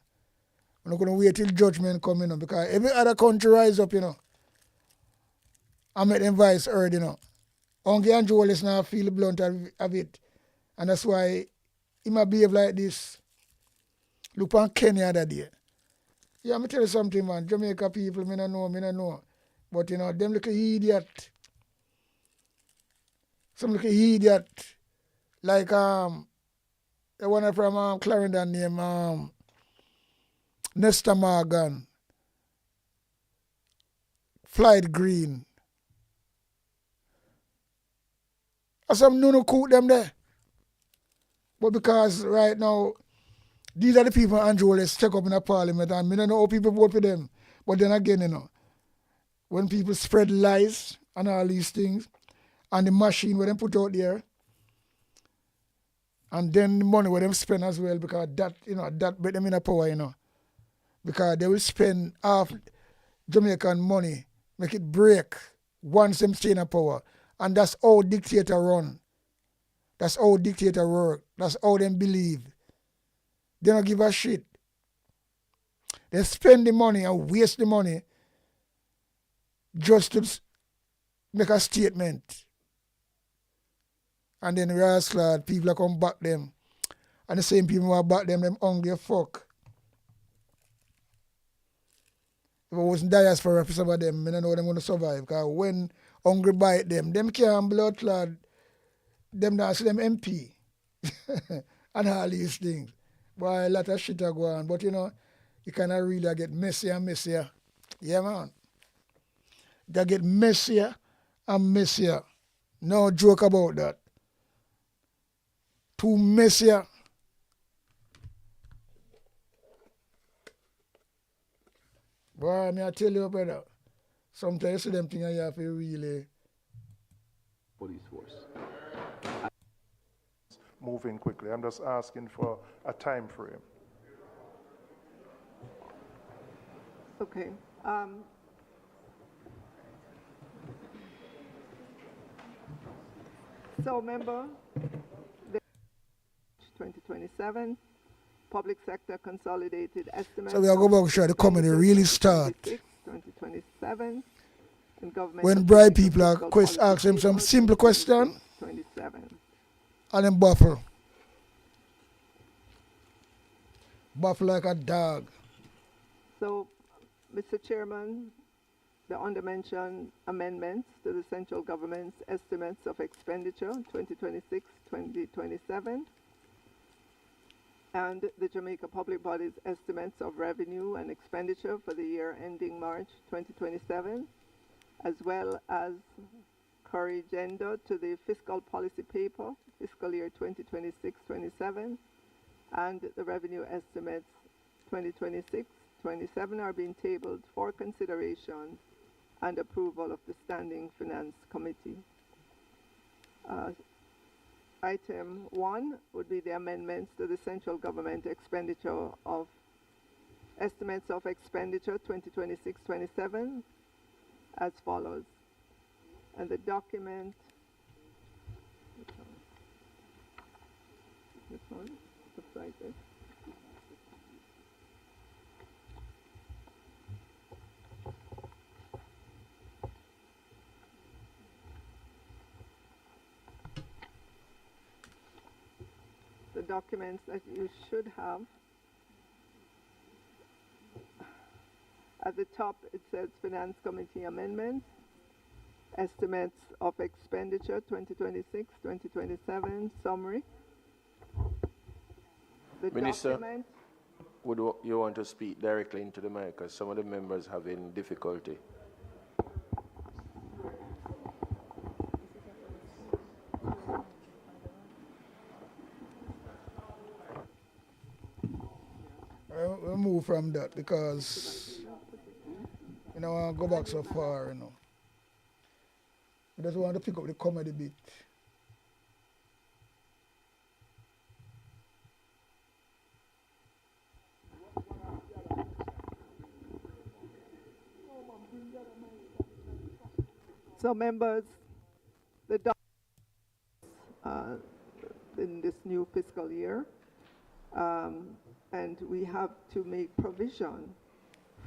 We're not going to wait till judgment come, you know, because every other country rise up, you know. I make them voice heard, you know. Only Andrew Wallace now feel the blunt of it. And that's why he might behave like this. Look on Kenya that day. Yeah, I'm tell you something, man. Jamaica people, me no know. But, you know, them look idiot. Some look idiot. Like, the one from Clarendon named Nesta Morgan. Floyd Green. Some no cook them there. But because right now, these are the people Andrew Wallace check up in the parliament and I don't know how people vote for them. But then again, you know, when people spread lies and all these things, and the machine where them put out there, and then the money where them spend as well, because that, you know, that bet them in a power, you know. Because they will spend half Jamaican money, make it break once them stay in a power. And that's how dictator run. That's how dictator work. That's how them believe. They don't give a shit. They spend the money and waste the money just to make a statement. And then the rest people come back them. And the same people who are back them hungry fuck. If I wasn't diaspora for some of them, I don't know them going to survive. Because when hungry bite them can't blood clot, them not see them MP. And all these things. Boy, a lot of shit are going on. But you know, it kind of really get messier and messier. Yeah, man. It get messier and messier. No joke about that. Too messier. Boy, I tell you, brother, sometimes you see them things you have to really... Police force. Moving quickly. I'm just asking for a time frame. Okay. So, member, the 2027 public sector consolidated estimates. So we are going to show the comedy really start. 2027 and government. When bright people are ask them some simple question, 27. And then buffle. Buffle like a dog. So, Mr. Chairman, the undermentioned amendments to the central government's estimates of expenditure 2026-2027 and the Jamaica Public Body's estimates of revenue and expenditure for the year ending March 2027, as well as corrigenda to the fiscal policy paper, fiscal year 2026-27, and the revenue estimates 2026-27 are being tabled for consideration and approval of the Standing Finance Committee. Item 1 would be the amendments to the central government expenditure of estimates of expenditure 2026-27 as follows. And the document, this one, looks like this. The documents that you should have. At the top it says Finance Committee Amendments, Estimates of Expenditure 2026-2027 Summary. The Minister, document. would you want to speak directly into the mic because some of the members having difficulty? We'll move from that because you know I want to go back so far, you know. I just want to pick up the comedy bit. So members, the in this new fiscal year, and we have to make provision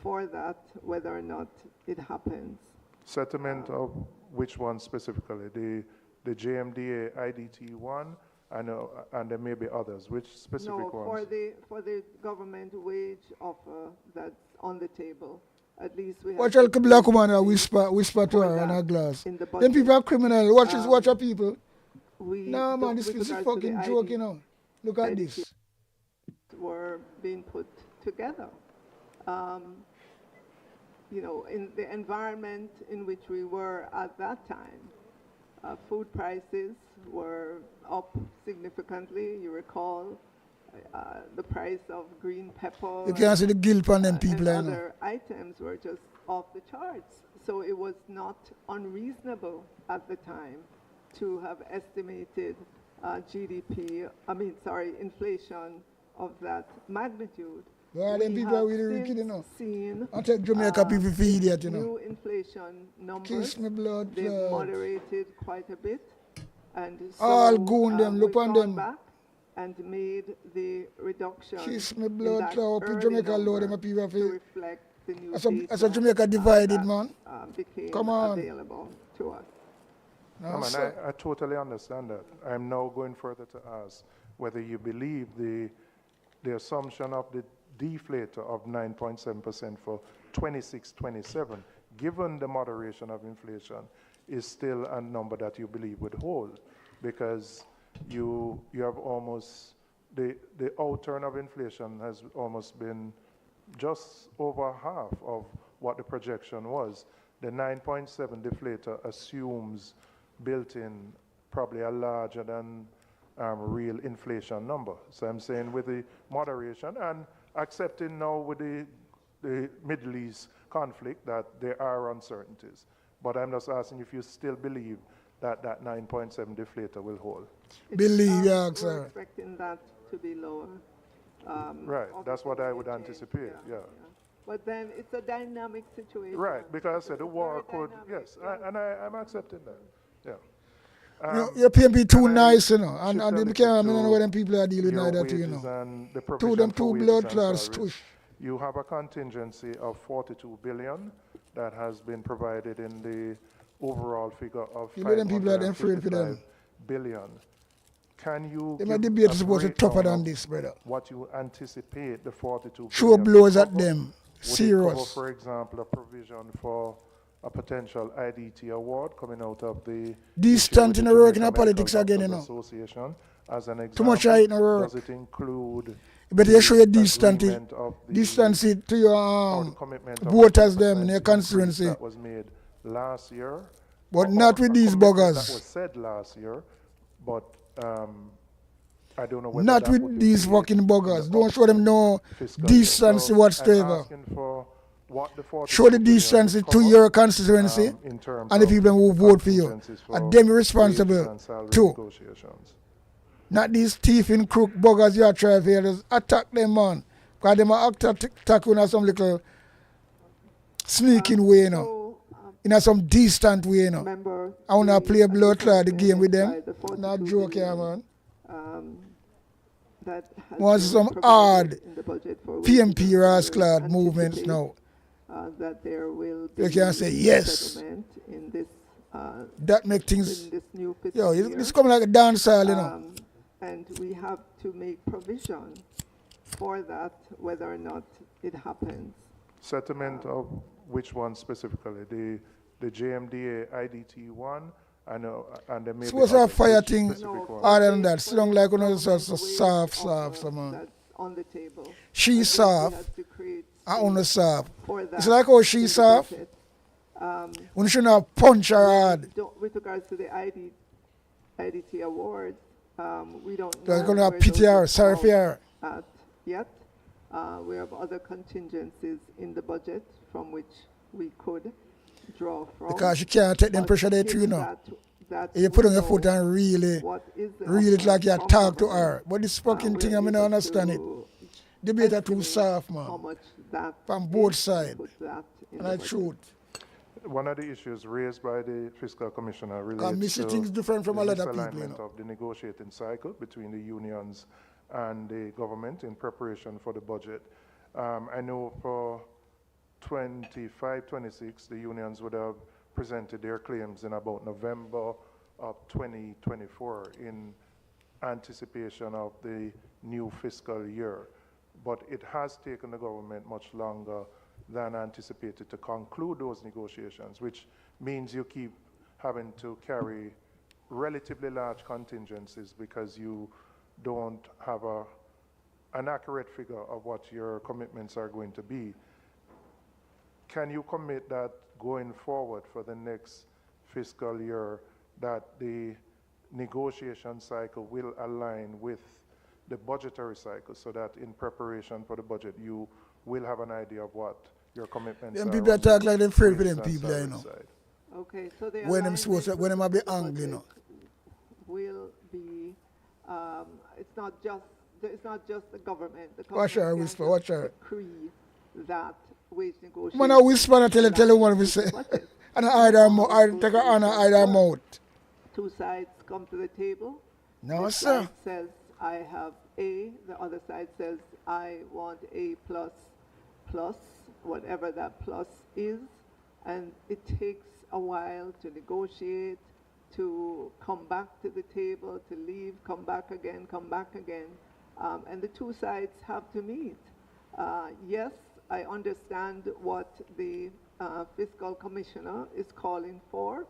for that, whether or not it happens. Settlement of which one specifically? The JMDA IDT one, and there may be others. Which specific no, ones? for the government wage offer that's on the table. At least we have. Watch out, black woman whisper to her on her glass. Then people are criminal. Watch her people. No man, this is a fucking joke, you know. Look at this. Were being put together. You know, in the environment in which we were at that time, food prices were up significantly. You recall the price of green pepper. You can't see the guilt on them people. And other items were just off the charts. So it was not unreasonable at the time to have estimated inflation of that magnitude. Well, them people are really wicked, you know. I take Jamaica people for idiot, you know. New inflation numbers. Kiss me blood, they've blood. moderated quite a bit. And so, all goon them, look on them. Back and made the reduction. Kiss me blood, cloud. Put Jamaica low, them people to reflect the new as a Jamaica divided, man. Come on. Available to us. No, man, I totally understand that. I'm now going further to ask whether you believe the assumption of the deflator of 9.7% for 26-27, given the moderation of inflation, is still a number that you believe would hold, because you have almost the outturn of inflation has almost been just over half of what the projection was. The 9.7 deflator assumes built-in probably a larger than real inflation number. So I'm saying with the moderation and accepting now with the Middle East conflict that there are uncertainties. But I'm just asking if you still believe that that 9.7 deflator will hold. Believe, yeah, sir. We're expecting that to be lower. Right, that's what I would anticipate, yeah. But then it's a dynamic situation. Right, because I said the war could, yes, and I'm accepting that, yeah. Your PMP too nice, you know, and they can't, I don't know what them people are dealing with neither, you know. To them two blood clots, tush. You have a contingency of 42 billion that has been provided in the overall figure of 555 billion. Can you my debate is supposed to be tougher than this, brother. What you anticipate the 42 show billion blows at them, serious. Cover, for example, a provision for a potential IDT award coming out of the distant in the work in politics again, you know. Association, as an example. Too much right in the work. Does it include? But you show your distance to your voters them in your constituency. That was made last year. But not with these buggers. That was said last year, but I don't know whether not with these fucking buggers. Don't show them no decency whatsoever. Show the decency to your constituency and the people who vote for you. And them responsible too. Not these thieving crook buggers you are trying to just attack them, man. Because them are attack you in some little sneaking way, you know. In some distant way, you know. I want to play a blood clot the game with them. Not joke here, man. Want some hard PMP rascal movements now. That there will be you can say yes. In this, that make things. Yo, it's coming like a dance hall, you know. And we have to make provision for that, whether or not it happens. Settlement of which one specifically? The JMDA IDT one, I know, and there may supposed to have fire things other than that. Still like one of those soft, someone. On the table. She soft. I own the soft. It's like how she soft. When she not punch her hard. With regards to the IDT award, we don't know. They're going to have PTR, sorry for her. Yet. We have other contingencies in the budget from which we could draw from. Because you can't take them pressure there too, you know. You put on your foot and really like you talk to her. But this fucking thing, I mean, I understand it. Debate are too soft, man. From both sides. And I truth. One of the issues raised by the Fiscal Commissioner relates to things different from a lot of people, you know. Of the negotiating cycle between the unions and the government in preparation for the budget. I know for 25-26, the unions would have presented their claims in about November of 2024 in anticipation of the new fiscal year. But it has taken the government much longer than anticipated to conclude those negotiations, which means you keep having to carry relatively large contingencies because you don't have an accurate figure of what your commitments are going to be. Can you commit that going forward for the next fiscal year that the negotiation cycle will align with the budgetary cycle so that in preparation for the budget you will have an idea of what your commitments are? People that talk like they're afraid for them people, you know. Okay, so the when them supposed to, when them be angry, you know. Will be, it's not just the government. The watch her whisper, watch her. Decree that wage negotiation. Man, I whisper and tell you what we say. And I take her on either mouth. Two sides come to the table. No, this sir. Side says I have A. The other side says I want A plus, whatever that plus is, and it takes a while to negotiate, to come back to the table, to leave, come back again, and the two sides have to meet. Yes, I understand what the Fiscal Commissioner is calling for.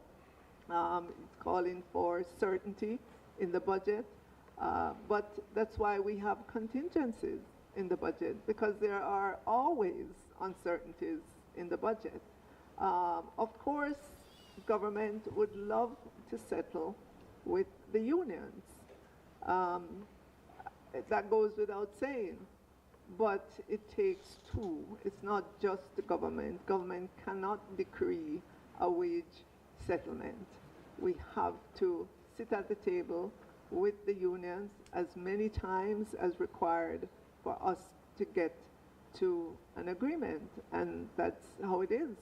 It's calling for certainty in the budget, but that's why we have contingencies. in the budget, because there are always uncertainties in the budget. Of course, government would love to settle with the unions. That goes without saying, but it takes two. It's not just the government. Government cannot decree a wage settlement. We have to sit at the table with the unions as many times as required for us to get to an agreement, and that's how it is.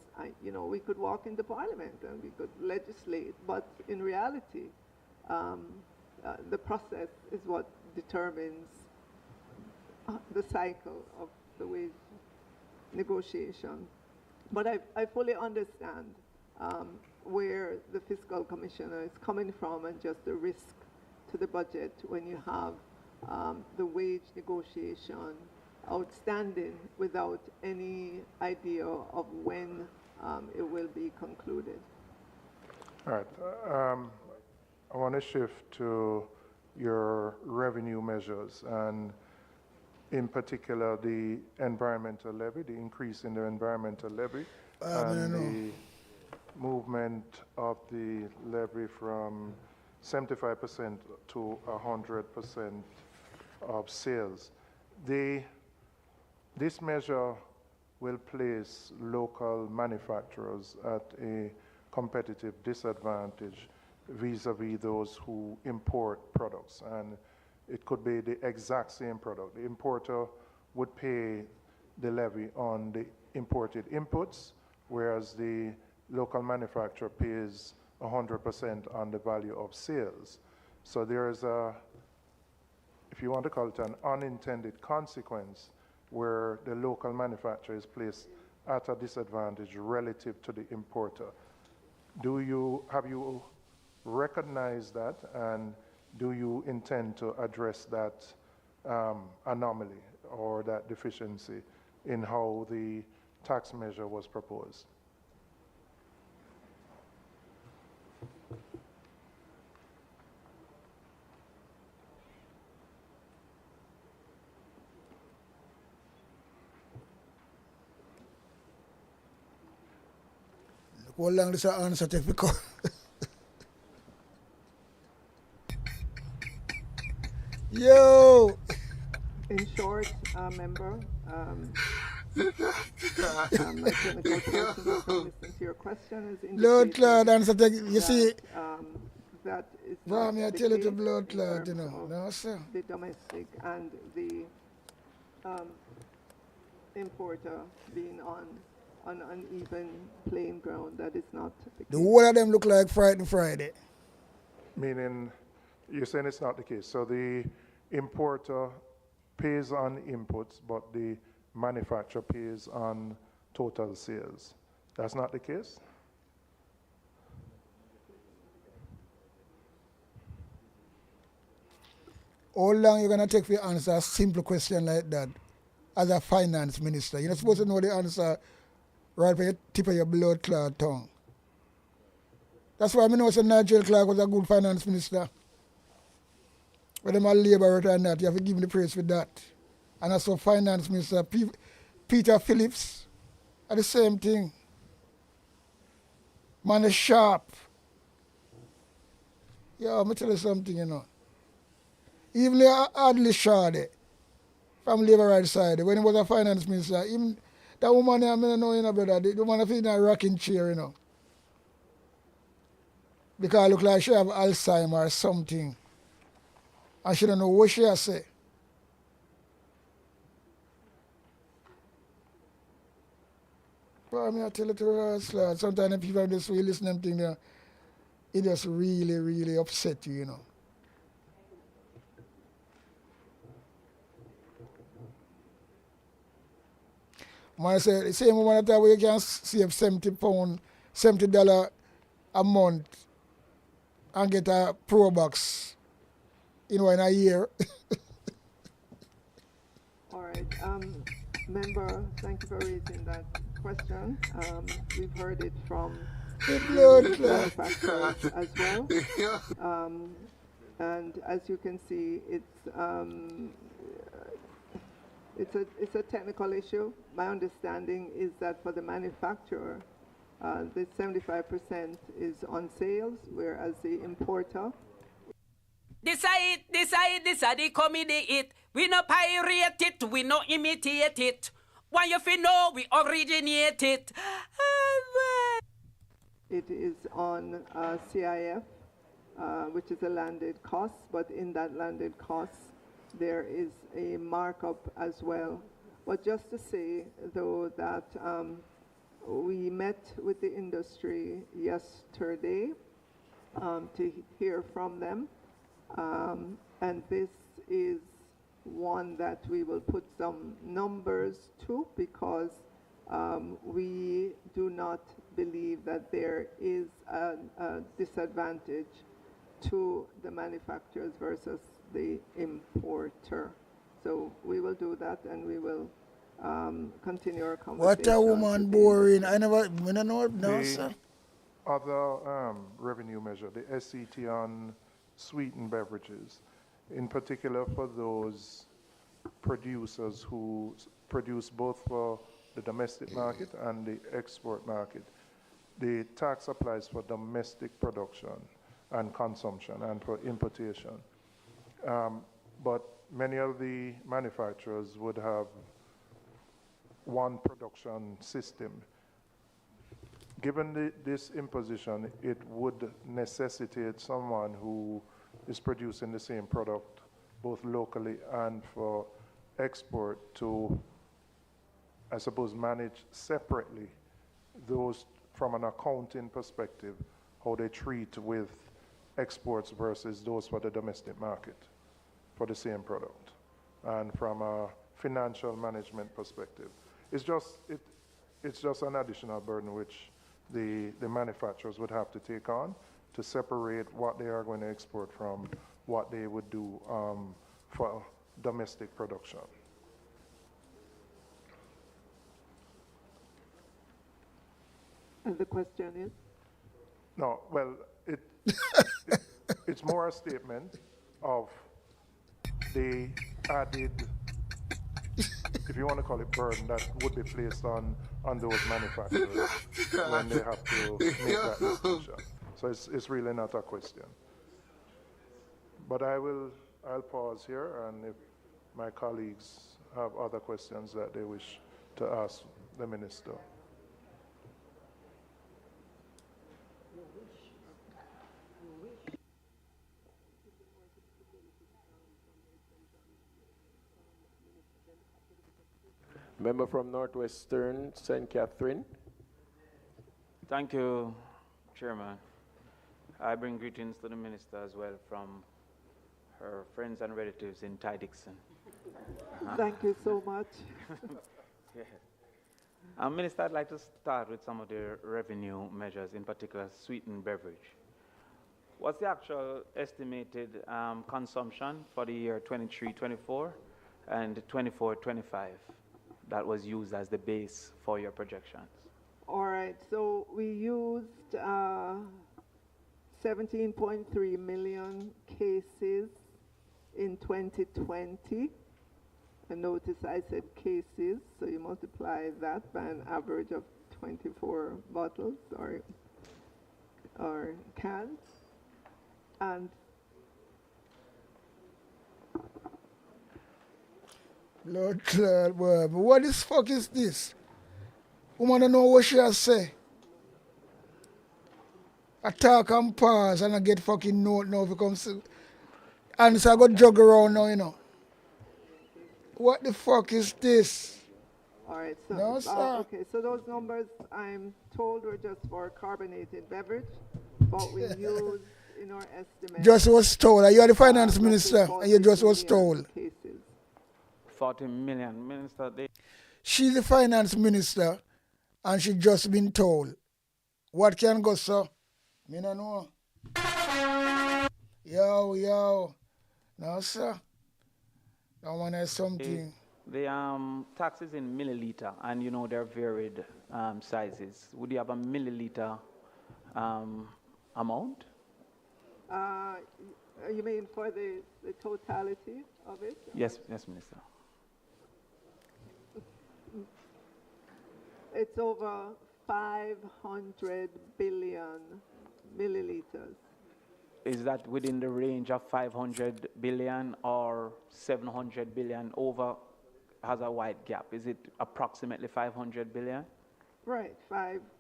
We could walk into Parliament and we could legislate, but in reality, the process is what determines the cycle of the wage negotiation. But I fully understand where the Fiscal Commissioner is coming from, and just the risk to the budget when you have the wage negotiation outstanding without any idea of when it will be concluded. All right. I want to shift to your revenue measures, and in particular the environmental levy, the increase in the environmental levy, and the movement of the levy from 75% to 100% of sales. This measure will place local manufacturers at a competitive disadvantage vis-a-vis those who import products, and it could be the exact same product. The importer would pay the levy on the imported inputs, whereas the local manufacturer pays 100% on the value of sales. So there is a, if you want to call it an unintended consequence, where the local manufacturer is placed at a disadvantage relative to the importer. Have you recognized that, and do you intend to address that anomaly or that deficiency in how the tax measure was proposed? How long does the answer take to come? Yo! In short, member, my technical person from listening to your question is Blood clot answer take, you see. That is well, me I tell you to blood clot, you know. No, sir. The domestic and the importer being on an uneven playing ground. That is not the case. The whole of them look like Frightened Friday. Meaning, you're saying it's not the case. So the importer pays on inputs, but the manufacturer pays on total sales. That's not the case? How long you going to take for answer a simple question like that as a finance minister? You're not supposed to know the answer right from the tip of your blood clot tongue. That's why I know that Nigel Clark was a good finance minister. Whether I'm a labourer or not, you have to give him the praise for that. And also finance minister Peter Phillips are the same thing. Man is sharp. Yeah, let me tell you something, you know. Even Adley Shaw from Labour right side, when he was a finance minister, even that woman I know, you know, brother, the woman in a rocking chair, you know. Because it look like she have Alzheimer or something. And she don't know what she has say. Well, I mean, I tell it to her, sometimes people just really listen to them thing there, it just really, really upset you, you know. I say the same woman that you can save $70 a month and get a Pro Box, you know, in a year. All right, member, thank you for raising that question. We've heard it from manufacturers as well. And as you can see, It's a technical issue. My understanding is that for the manufacturer, the 75% is on sales, whereas the importer. This are the comedy it. We no pirate it, we no imitate it. Why you fi know we originate it? It is on CIF, which is a landed cost, but in that landed cost, there is a markup as well. But just to say, though, that we met with the industry yesterday to hear from them, and this is one that we will put some numbers to, because we do not believe that there is a disadvantage to the manufacturers versus the importer. So we will do that, and we will continue our conversation. What a woman boring. I don't know, no, sir. Other revenue measure, the SCT on sweetened beverages, in particular for those producers who produce both for the domestic market and the export market. The tax applies for domestic production and consumption and for importation. But many of the manufacturers would have one production system. Given this imposition, it would necessitate someone who is producing the same product both locally and for export to, I suppose, manage separately those from an accounting perspective, how they treat with exports versus those for the domestic market for the same product. And from a financial management perspective, it's just an additional burden which the manufacturers would have to take on to separate what they are going to export from what they would do for domestic production. And the question is? No, well, it's more a statement of the added, if you want to call it burden, that would be placed on those manufacturers when they have to make that distinction. So it's really not a question. But I'll pause here, and if my colleagues have other questions that they wish to ask the minister. Member from Northwestern, St. Catherine. Thank you, Chairman. I bring greetings to the Minister as well from her friends and relatives in Tidixon. Thank you so much. Yeah. Minister, I'd like to start with some of the revenue measures, in particular sweetened beverage. What's the actual estimated consumption for the year 23-24 and 24-25 that was used as the base for your projections? All right, so we used 17.3 million cases in 2020. And notice I said cases, so you multiply that by an average of 24 bottles or cans. And Lord, boy, but what the fuck is this? Woman don't know what she has say. I talk and pause and I get fucking note now if it comes to... And so I got jog around now, you know. What the fuck is this? all right, so No, sir. okay, so those numbers I'm told were just for carbonated beverage, but we used in our estimate. Just was told. You are the finance minister and you just was told. 40 million, Minister. She's the finance minister and she just been told. What can go, sir? Me no know. Yo. No, sir. That one has something. The taxes in milliliter, and you know they're varied sizes. Would you have a milliliter amount? You mean for the totality of it? Yes, Minister. It's over 500 billion milliliters. Is that within the range of 500 billion or 700 billion over has a wide gap? Is it approximately 500 billion? Right,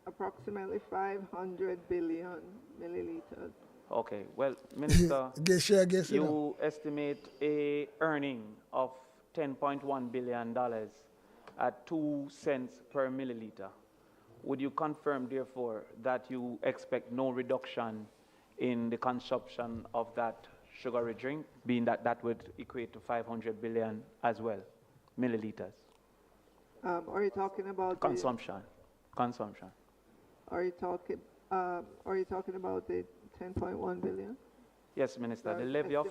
approximately 500 billion milliliters. Okay, well, Minister, guess you estimate a earning of $10.1 billion at 2 cents per milliliter. Would you confirm, therefore, that you expect no reduction in the consumption of that sugary drink, being that that would equate to 500 billion as well, milliliters? Are you talking about consumption? Consumption. Are you talking about the 10.1 billion? Yes, Minister. The levy of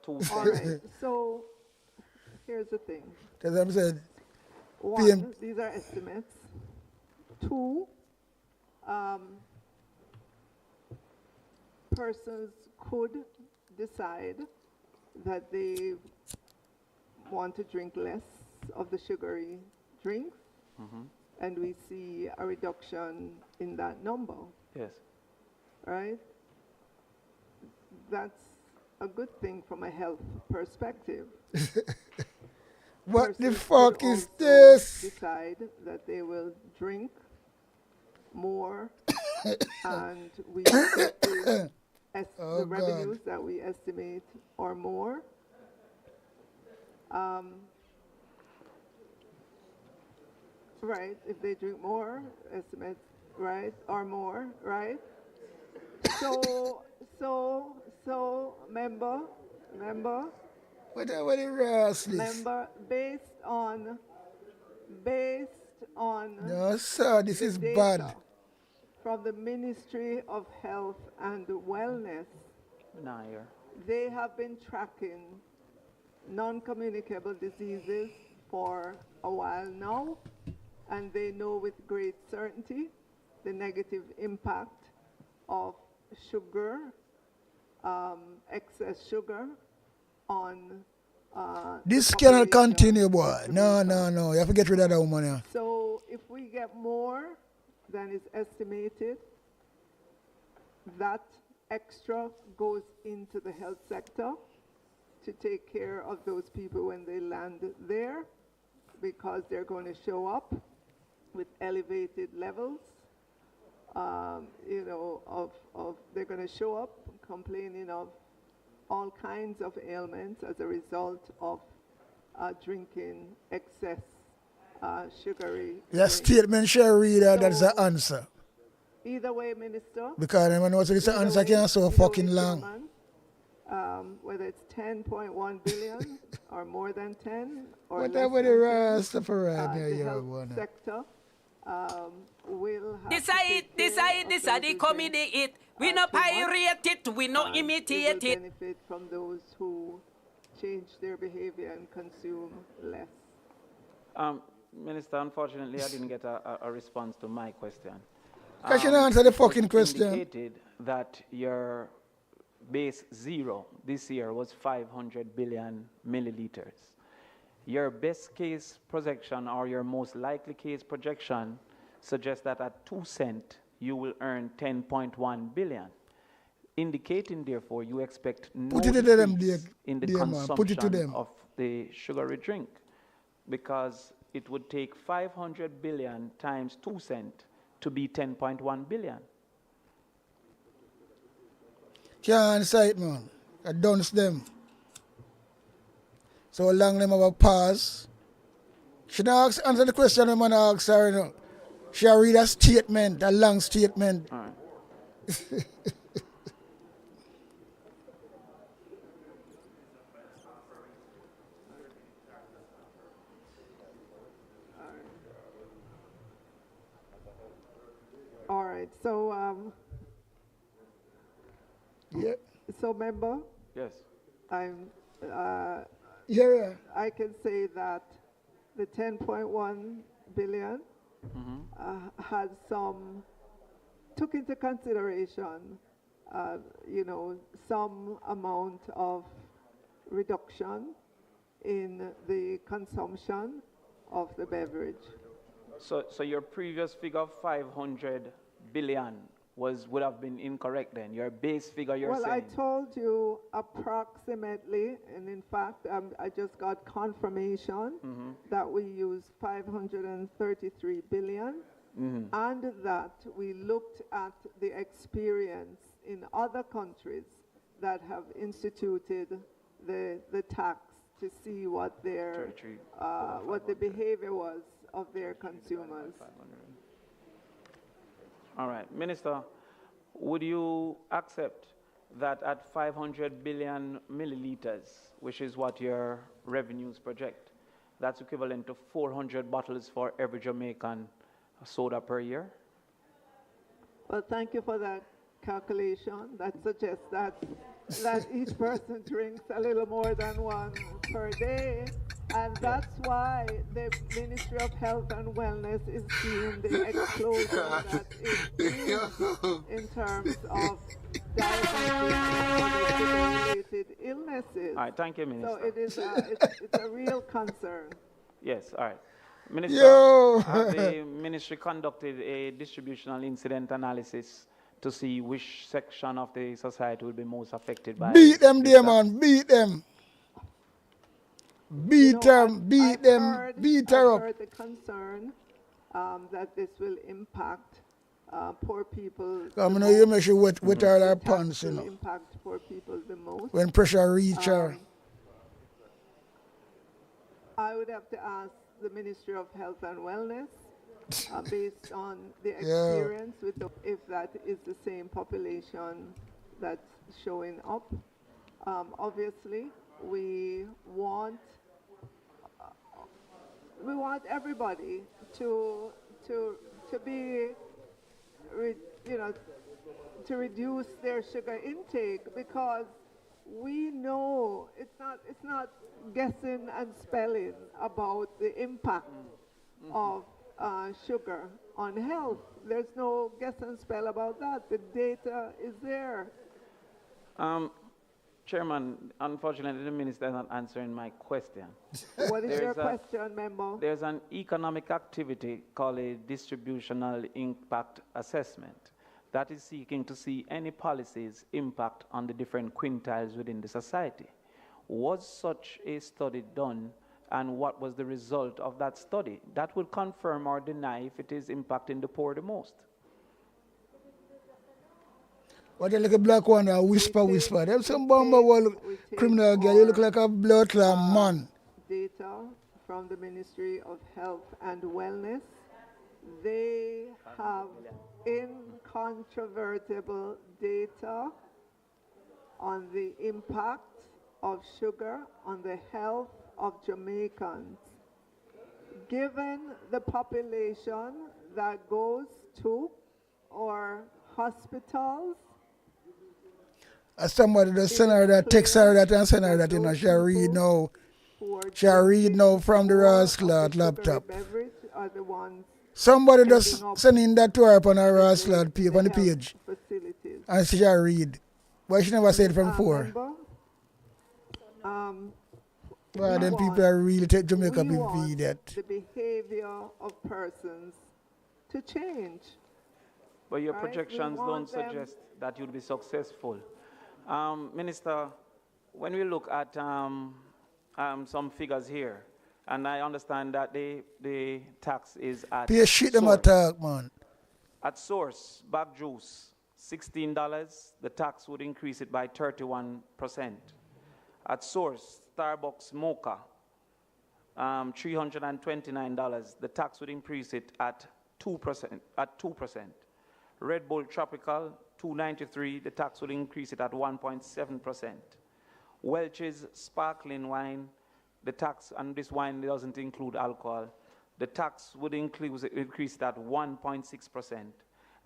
2 cents. All right. So here's the thing. As I'm saying, One, these are estimates. Two, persons could decide that they want to drink less of the sugary drinks, and we see a reduction in that number. Yes. Right? That's a good thing from a health perspective. What the Persons fuck could is also this? decide that they will drink more, and we get the Oh, revenues that we estimate are more. Right, if they drink more, estimates, right, or more, right? So, member, What the rest is? member, based on No, sir, this the is data bad. from the Ministry of Health and Wellness, Nair. they have been tracking non-communicable diseases for a while now, and they know with great certainty the negative impact of sugar, excess sugar on This the cannot population continue, boy. of No, Jamaica. no, no. You have to get rid of that woman here. So if we get more than is estimated, that extra goes into the health sector to take care of those people when they land there, because they're going to show up with elevated levels, they're going to show up complaining of all kinds of ailments as a result of drinking excess sugary. Your statement shall read that that's the answer. Either way, Minister. Because I know this answer can't so fucking long. Whether it's 10.1 billion or more than 10 or Whatever less the than rest 10, of right there, the you health one. sector will have This to take is care of the those comedy it. We no too much, pirate it, we no and imitate will it. benefit from those who change their behavior and consume less. Minister, unfortunately, I didn't get a response to my question. Can you answer the fucking It question? indicated that your base zero this year was 500 billion milliliters. Your best case projection or your most likely case projection suggests that at 2 cents you will earn 10.1 billion, indicating therefore you expect no Put it to them, decrease in the dear man. Put it to consumption them. of the sugary drink, because it would take 500 billion times 2 cents to be 10.1 billion. Can't answer it, man. I don't them. So long them have a pause. She don't answer the question I'm gonna ask her. You know. She'll read a statement, a long statement. All right. All right, so Yeah. so member, Yes. I'm Yeah. I can say that the 10.1 billion had took into consideration, some amount of reduction in the consumption of the beverage. So your previous figure of 500 billion would have been incorrect then. Your base figure you're well, saying. I told you approximately, and in fact, I just got confirmation that we used 533 billion, and that we looked at the experience in other countries that have instituted the tax to see what their what the behavior was of their consumers. All right, Minister, would you accept that at 500 billion milliliters, which is what your revenues project, that's equivalent to 400 bottles for every Jamaican soda per year? Well, thank you for that calculation. That suggests that each person drinks a little more than one per day. And that's why the Ministry of Health and Wellness is seeing the explosion that is in terms of diabetes and related illnesses. All right, thank you, Minister. So it is it's a real concern. Yes, all right. Minister, has the ministry conducted a distributional incident analysis to see which section of the society will be most affected by Beat them, DAMON, beat them. Beat her up. I've heard the concern that this will impact poor people. I mean, you make sure with her pants, you know. Impact poor people the most. When pressure reach her. I would have to ask the Ministry of Health and Wellness, based on the experience with if that is the same population that's showing up. Obviously, we want everybody to be, to reduce their sugar intake, because we know it's not guessing and spelling about the impact of sugar on health. There's no guess and spell about that. The data is there. Chairman, unfortunately, the minister is not answering my question. What is your question, member? There's an economic activity called a distributional impact assessment that is seeking to see any policies impact on the different quintiles within the society. Was such a study done, and what was the result of that study? That will confirm or deny if it is impacting the poor the most. What you look a black one, a whisper. There's some bomber wall criminal girl, you look like a blood clot man. Data from the Ministry of Health and Wellness. They have incontrovertible data on the impact of sugar on the health of Jamaicans. Given the population that goes to our hospitals, somebody just send her that, text her that and send her that, she'll read now. She'll read now from the Rasclad laptop. Somebody just sending that to her up on her Rasclad page, on the page. And she'll read. Why she never said it from before? Well, then people are really take Jamaica be that. The behavior of persons to change. But your projections don't suggest that you'll be successful. Minister, when we look at some figures here, and I understand that the tax is at Pay shit them attack, man. At source, bag juice, $16, the tax would increase it by 31%. At source, Starbucks mocha, $329, the tax would increase it at 2%. Red Bull Tropical, $2.93, the tax would increase it at 1.7%. Welch's sparkling wine, the tax, and this wine doesn't include alcohol, the tax would increase it at 1.6%.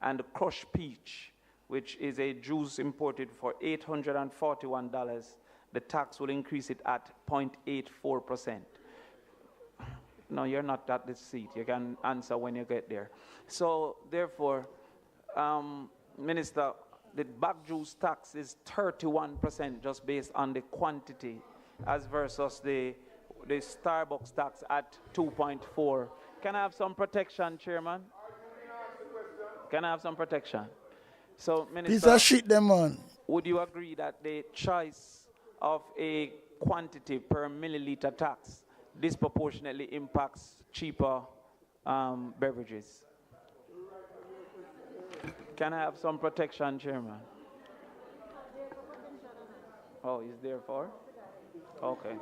And Crush Peach, which is a juice imported for $841, the tax will increase it at 0.84%. No, you're not at this seat. You can answer when you get there. So, therefore, Minister, the bag juice tax is 31% just based on the quantity, as versus the Starbucks tax at 2.4 Can I have some protection, Chairman? Can I have some protection? So, Minister, Piece of shit, them man. would you agree that the choice of a quantity per milliliter tax disproportionately impacts cheaper beverages? Can I have some protection, Chairman? Oh, is there for? Okay.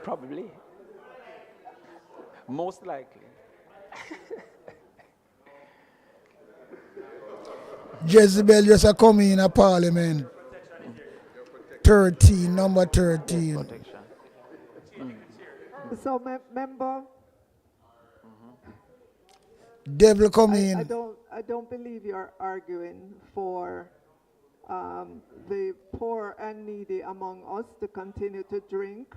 Probably. Most likely. Jezebel just a come in a parliament. 13, number 13. So, member, Devil come in. I don't believe you're arguing for the poor and needy among us to continue to drink,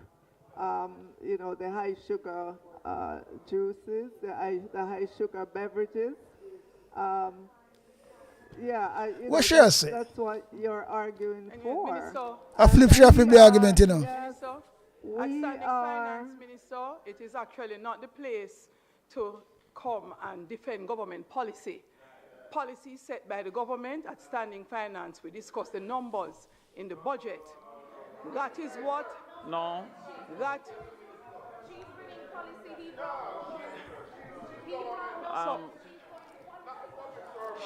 the high sugar juices, the high sugar beverages. What should I say? That's what you're arguing for. I flip the argument, you know. Yes, As standing finance minister, it is actually not the place to come and defend government policy. Policy set by the government at standing finance. We discuss the numbers in the budget. That is what. No. That.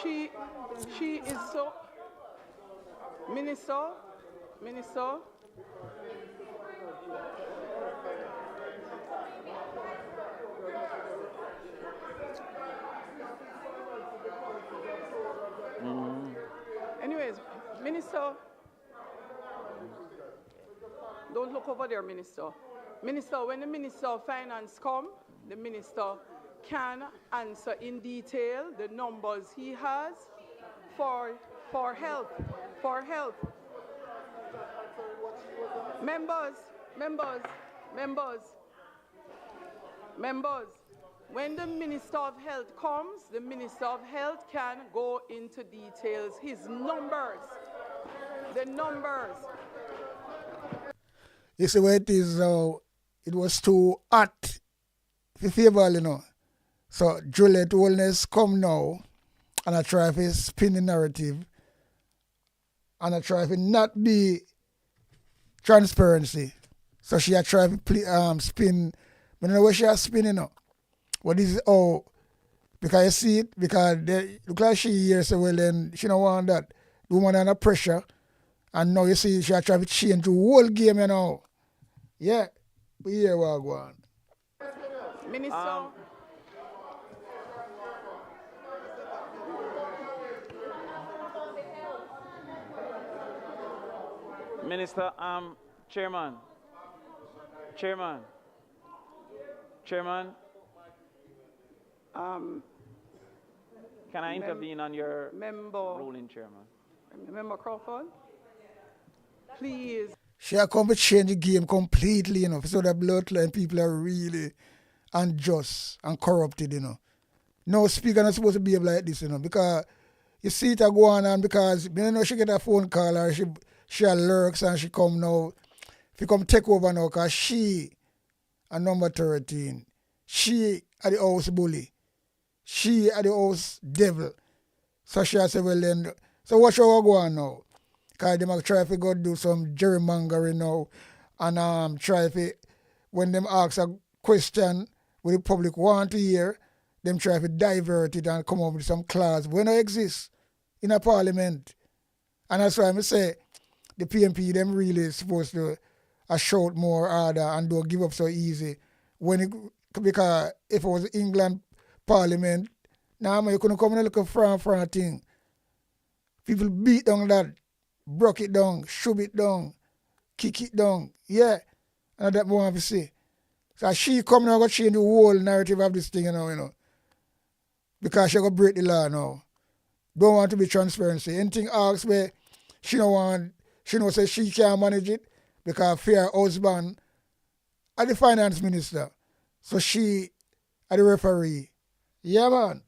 She is so. Minister. Anyways, Minister, don't look over there, Minister. Minister, when the Minister of Finance come, the Minister can answer in detail the numbers he has for health. Members, when the Minister of Health comes, the Minister of Health can go into details, his numbers, the numbers. You see what it is now, it was too hot for Fayval, you know. So Juliet Wellness come now and I try to spin the narrative and I try to not be transparency. So she a try to spin, but you know what she has spinning, you know. What is it? Oh, because you see it, because they look like she here, so well then she don't want that. The woman under pressure. And now you see she try to change the whole game, you know. Yeah, we hear what go on. Minister. Minister, Chairman. Can I intervene on your ruling, Chairman? Member CRAWFORD, please. She a come to change the game completely, you know, so the bloodline people are really unjust and corrupted, you know. No speaker not supposed to behave like this, you know, because you see it a go on and because, you know, she get a phone call or she lurks and she come now, she come take over now because she a number 13. She are the house bully. She are the house devil. So she say, well then, so what shall we go on now? Because they might try to go do some gerrymandering now and try to, when them ask a question what the public want to hear, them try to divert it and come up with some clause when it exists in a parliament. And that's why I say the PMP them really supposed to shout more harder and don't give up so easy. Because if it was England Parliament, now you couldn't come and look at front thing. People beat down that, broke it down, shove it down, kick it down. Yeah. And that more have to say. So she come now to change the whole narrative of this thing, you know. Because she going to break the law now. don't want to be transparency. Anything asks where she don't want, she know say she can't manage it because fear husband are the finance minister. So she are the referee. Yeah, man.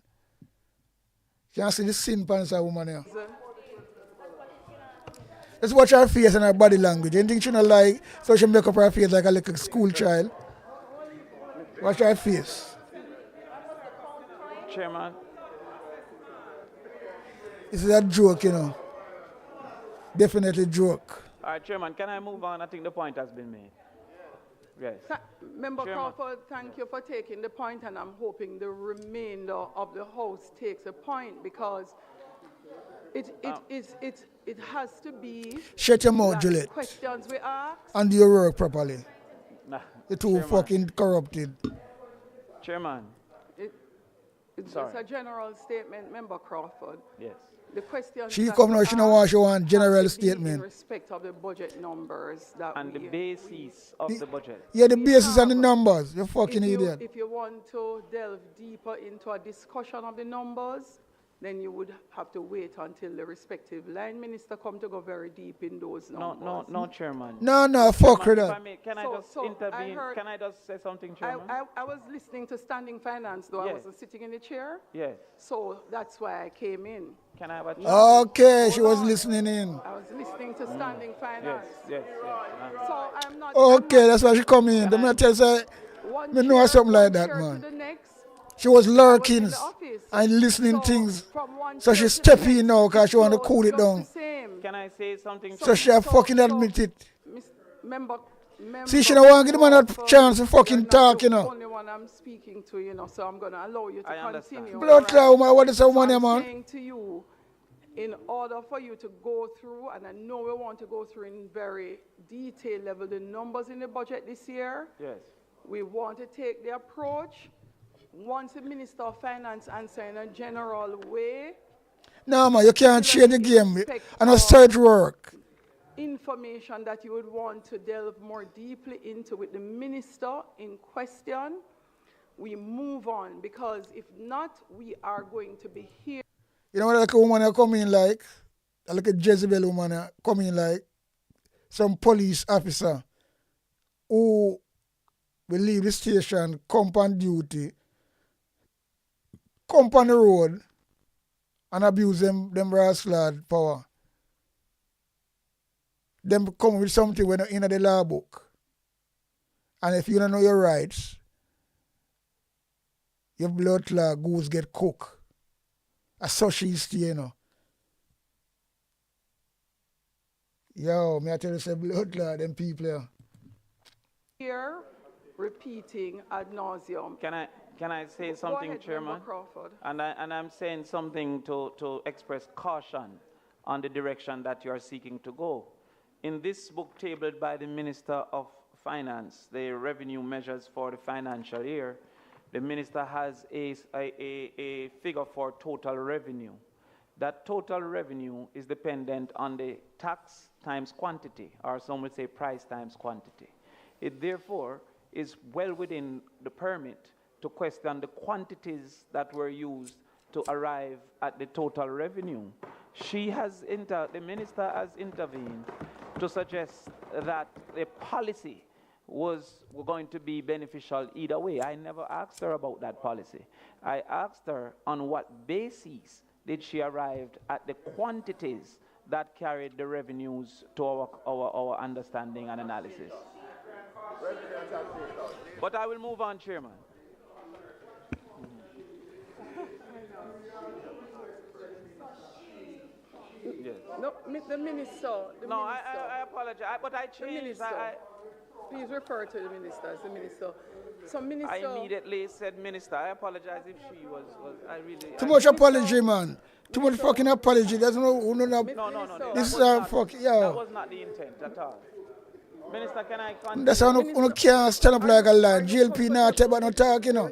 You can see the sin pants of woman here. Let's watch her face and her body language. Anything she not like, so she make up her face like a little school child. Watch her face. Chairman. This is a joke, you know. Definitely joke. All right, Chairman, can I move on? I think the point has been made. Yes. Member Chairman. Crawford, thank you for taking the point, and I'm hoping the remainder of the House takes a point, because it has to be Shut your mouth, that Juliet. questions we ask. And do your work properly. Nah, You're too Chairman. fucking corrupted. Chairman. It's Sorry. a general statement, Member Crawford. Yes. The question She come now, she don't want, she want general in statement. respect of the budget numbers that And the basis of the budget. Yeah, the basis and the numbers. You fucking idiot. If you want to delve deeper into a discussion of the numbers, then you would have to wait until the respective line minister come to go very deep in those numbers. No, Chairman. No, fuck her Chairman, that. if I may, can I just intervene? Can I just say something, Chairman? I was listening to standing finance, though. Yes. I wasn't sitting in the chair. Yes. So that's why I came in. Can I have a chance? Okay, she was listening in. I was listening to standing finance. Yes. So I'm not. Okay, that's why she come in. The man tell her, me know something like that, man. She was lurking and listening things. So she step in now because she want to cool it down. Can I say something? So she have fucking admit it. Member, See, she don't want to give the man a chance to fucking talk, you know. the only one I'm speaking to, you know, so I'm going to allow you to continue. Blood clot, woman, what is the money, I'm man? saying to you, in order for you to go through, and I know we want to go through in very detailed level the numbers in the budget this year. Yes. We want to take the approach. Once the Minister of Finance answer in a general way, No, man, you can't share the game. And a search work. information that you would want to delve more deeply into with the minister in question, we move on, because if not, we are going to be here. You know what, like a woman come in like, like a Jezebel woman come in like some police officer who will leave the station, come on duty, come on the road and abuse them rascal power. Them come with something when in the law book. And if you don't know your rights, your blood clot goose get cooked. As such is, you know. Yo, me I tell you, say blood clot, them people Here, repeating ad nauseum. Can I say Go something, ahead, Chairman? Member Crawford. And I'm saying something to express caution on the direction that you are seeking to go. In this book tabled by the Minister of Finance, the revenue measures for the financial year, the minister has a figure for total revenue. That total revenue is dependent on the tax times quantity, or some would say price times quantity. It therefore is well within the permit to question the quantities that were used to arrive at the total revenue. The minister has intervened to suggest that the policy was going to be beneficial either way. I never asked her about that policy. I asked her on what basis did she arrive at the quantities that carried the revenues to our understanding and analysis. But I will move on, Chairman. Yes. No, the minister. I apologize, but I changed. Please refer to the minister as the minister. So, minister. I immediately said minister. I apologize if she was I really. Too much apology, man. Too much fucking apology. There's no. This is a fucking, yo. That was not the intent at all. Minister, can I continue? That's how you can't stand up like a lion. GLP not about no talk, you know.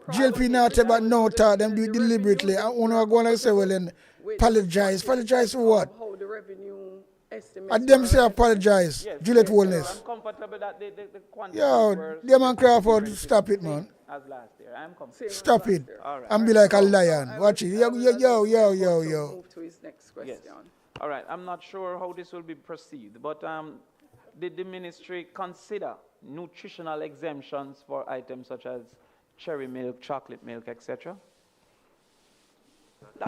GLP not about no talk. Them do it deliberately. I want to go and say, well, then apologize. Apologize for what? How the revenue estimates. And them say apologize. Yes, Juliet yes, Wellness. I'm comfortable that the quantity Yo, them and Crawford, stop it, man. as last year. I'm coming. Stop it. All right. And be like a lion. Watch it. Yo. Move to his next question. Yes. All right. I'm not sure how this will be perceived, but did the ministry consider nutritional exemptions for items such as cherry milk, chocolate milk, etc.?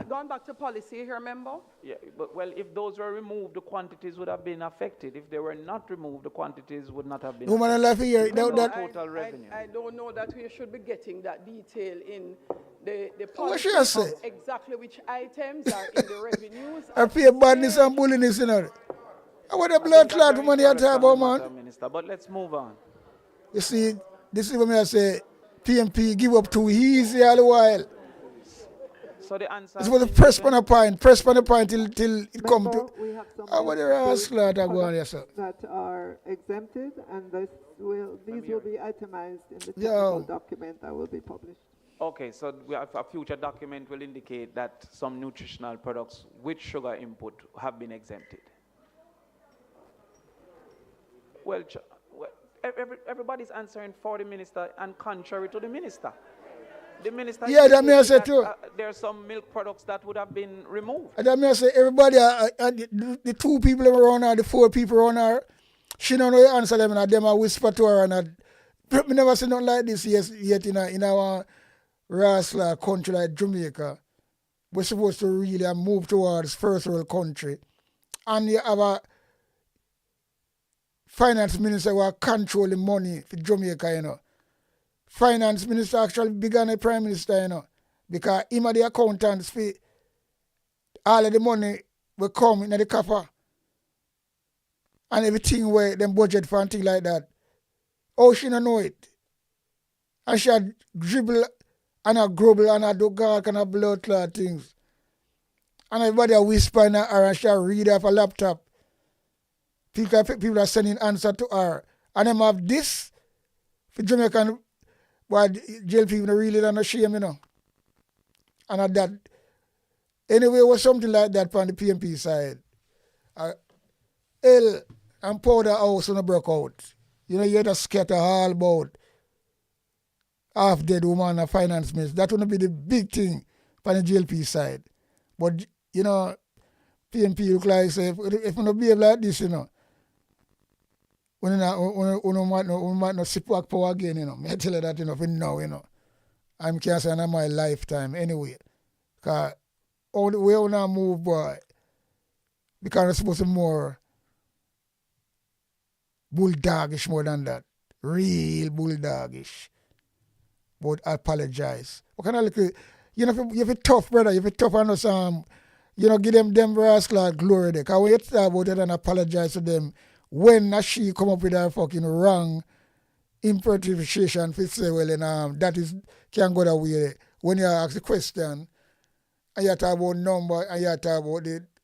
Going back to policy, you remember? Yeah, but well, if those were removed, the quantities would have been affected. If they were not removed, the quantities would not have been Woman affected. left here. Total revenue. I don't know that we should be getting that detail in the What policy should I say? exactly which items are in the revenues. I pay badness and bulliness, you know. I want a blood clot money at about, man. Minister, but let's move on. You see, this is what I say. PMP give up too easy all the while. So the answer It's for the press on a point till it come to. I want the ass clot to go on, yes, sir. That are exempted, and these will be itemized in the technical document that will be published. Okay, so we have a future document will indicate that some nutritional products with sugar input have been exempted. Well, everybody's answering for the minister and contrary to the minister. The minister that may I say too. There are some milk products that would have been removed. That may I say everybody, the 2 people around her, the 4 people around her, she don't know how to answer them, and them a whisper to her, and we never seen nothing like this yet in our Rasla country like Jamaica. We're supposed to really move towards first world country, and you have a finance minister who control the money for Jamaica, you know. Finance minister actually bigger than the prime minister, you know, because him are the accountants for all of the money will come in the coffer and everything where them budget for and things like that. Oh, she don't know it. And she had dribble and a grumble and a do gark and a blood clot things. And everybody a whisper in her and she a read off a laptop. People are sending answer to her. And them have this for Jamaican. Why jail people really don't know shame, you know. And at that, anyway, it was something like that from the PMP side. L and powder house on the broke out. You know, you had to scatter all about half dead woman and finance minister. That wouldn't be the big thing from the GLP side. But, you know, PMP look like, say, if you don't behave like this, you know, when you might not sit back power again, you know. I tell you that, you know, for now, you know. I'm can't say in my lifetime anyway. Because all the way on I move, boy, because it's supposed to be more bulldogish more than that. Real bulldogish. But I apologize. What kind of look, you know, if you're tough, brother, if you're tough on us, you know, give them rascal glory there. Because when you talk about it and apologize to them, when she come up with her fucking wrong interpretation, if say, well, and that is can't go that way. When you ask the question, and you talk about number, and you talk about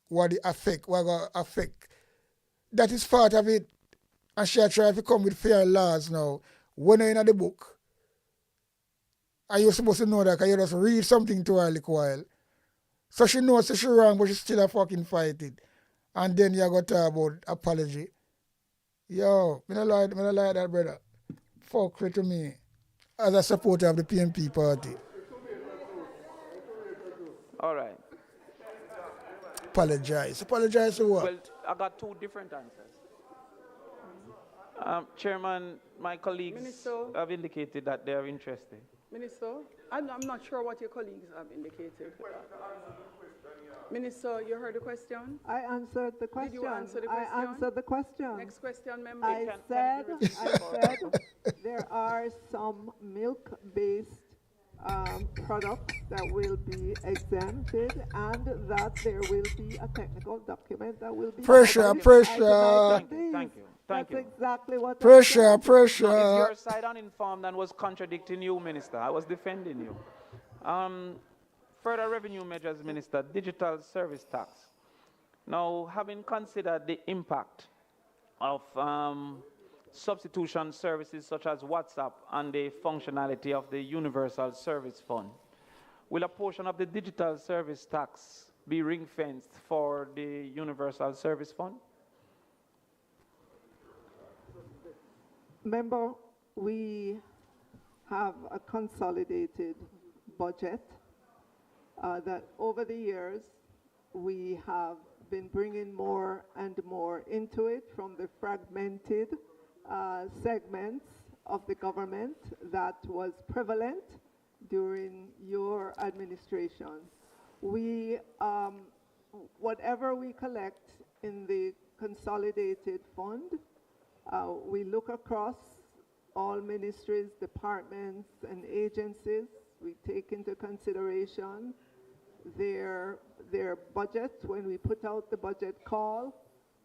what going to affect, that is part of it. And she try to come with fair laws now. When you're in the book, and you're supposed to know that, because you just read something to her a little while. So she knows that she's wrong, but she still a fucking fight it. And then you got to talk about apology. Yo, I don't like that, brother. Fuck it to me. As a supporter of the PMP party. All right. Apologize. Apologize for what? Well, I got 2 different answers. Chairman, my colleagues Minister, have indicated that they are interested. Minister, I'm not sure what your colleagues have indicated. Minister, you heard the question? I answered the question. Did you answer the question? I answered the question. Next question, member. I said there are some milk-based products that will be exempted and that there will be a technical document that will be... Pressure. Thank you. That's exactly what... Pressure. No, is your side uninformed and was contradicting you, Minister? I was defending you. Further revenue measures, Minister, digital service tax. Now, having considered the impact of substitution services such as WhatsApp and the functionality of the Universal Service Fund, will a portion of the digital service tax be ring-fenced for the Universal Service Fund? Member, we have a consolidated budget that over the years we have been bringing more and more into it from the fragmented segments of the government that was prevalent during your administration. We, whatever we collect in the consolidated fund, we look across all ministries, departments, and agencies. We take into consideration their budget when we put out the budget call,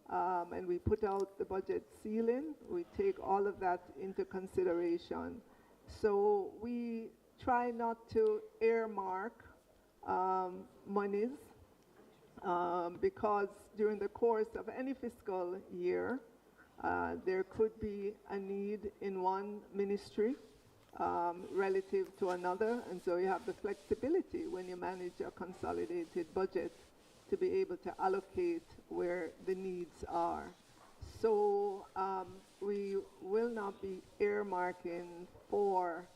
and we put out the budget ceiling. We take all of that into consideration. So we try not to earmark monies because during the course of any fiscal year, there could be a need in one ministry relative to another, and so you have the flexibility when you manage a consolidated budget to be able to allocate where the needs are. So we will not be earmarking for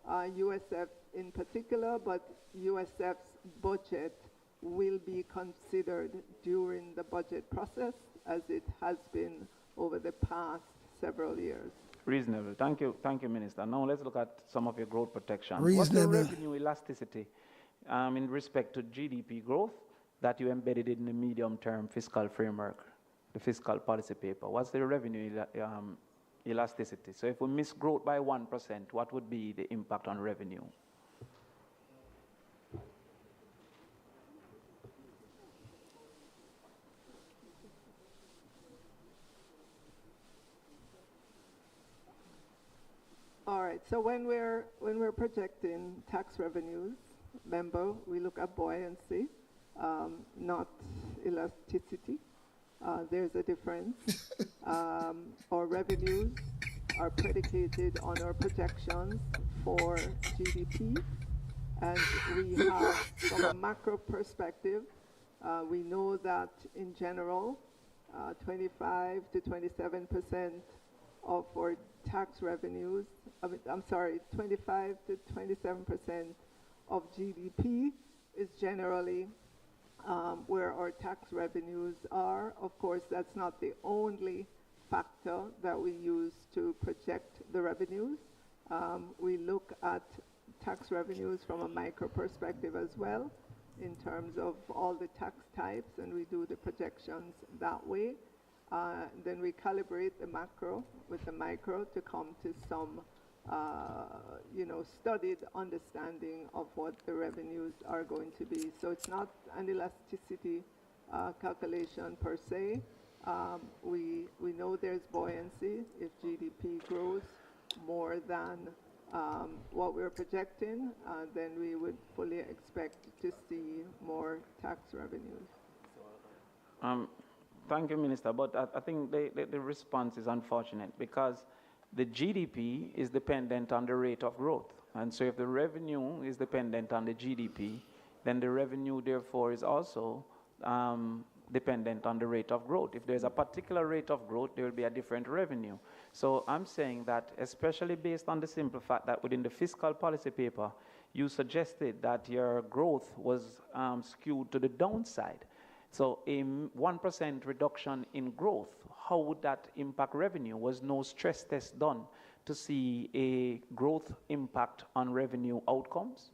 USF in particular, but USF's budget will be considered during the budget process as it has been over the past several years. Reasonable. Thank you, Minister. Now let's look at some of your growth protection. Reasonable. What's the revenue elasticity in respect to GDP growth that you embedded in the medium-term fiscal framework, the fiscal policy paper? What's the revenue elasticity? So if we miss growth by 1%, what would be the impact on revenue? All right, so when we're projecting tax revenues, remember, we look at buoyancy, not elasticity. There's a difference. Our revenues are predicated on our projections for GDP, and we have, from a macro perspective, we know that in general, 25 to 27% of our tax revenues, 25 to 27% of GDP is generally where our tax revenues are. Of course, that's not the only factor that we use to project the revenues. We look at tax revenues from a micro perspective as well, in terms of all the tax types, and we do the projections that way. Then we calibrate the macro with the micro to come to some studied understanding of what the revenues are going to be. So it's not an elasticity calculation per se. We know there's buoyancy if GDP grows more than what we're projecting, then we would fully expect to see more tax revenues. Thank you, Minister, but I think the response is unfortunate because the GDP is dependent on the rate of growth. And so if the revenue is dependent on the GDP, then the revenue, therefore, is also dependent on the rate of growth. If there's a particular rate of growth, there will be a different revenue. So I'm saying that, especially based on the simple fact that within the fiscal policy paper, you suggested that your growth was skewed to the downside. So a 1% reduction in growth, how would that impact revenue? Was no stress test done to see a growth impact on revenue outcomes?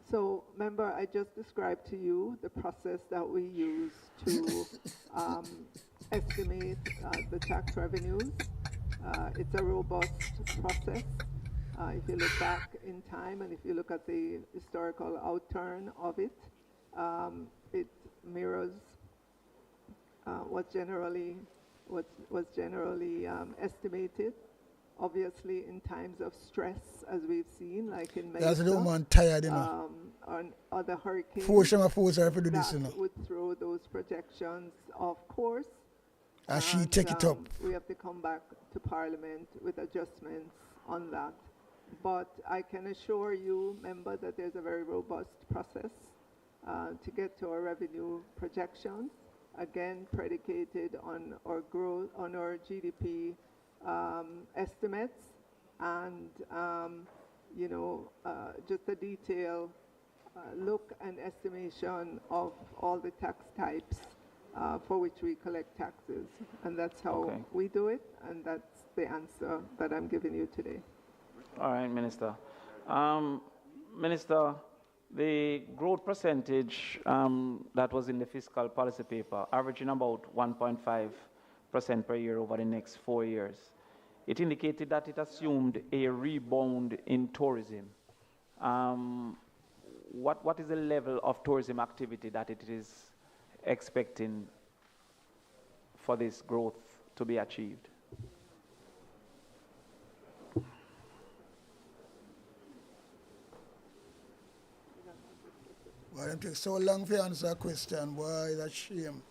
So remember, I just described to you the process that we use to estimate the tax revenues. It's a robust process. If you look back in time and if you look at the historical outturn of it, it mirrors what's generally estimated. Obviously, in times of stress, as we've seen, like in Mesa, that's the man tired, you know. On other hurricanes, that would throw those projections off course. And she take it up. We have to come back to Parliament with adjustments on that. But I can assure you, member, that there's a very robust process to get to our revenue projections, again predicated on our growth, on our GDP estimates and, just a detailed look and estimation of all the tax types for which we collect taxes. And that's how we do it, and that's the answer that I'm giving you today. All right, Minister. Minister, the growth percentage that was in the fiscal policy paper, averaging about 1.5% per year over the next 4 years, it indicated that it assumed a rebound in tourism. What is the level of tourism activity that it is expecting for this growth to be achieved? Why it take so long to answer a question, boy, that's shame.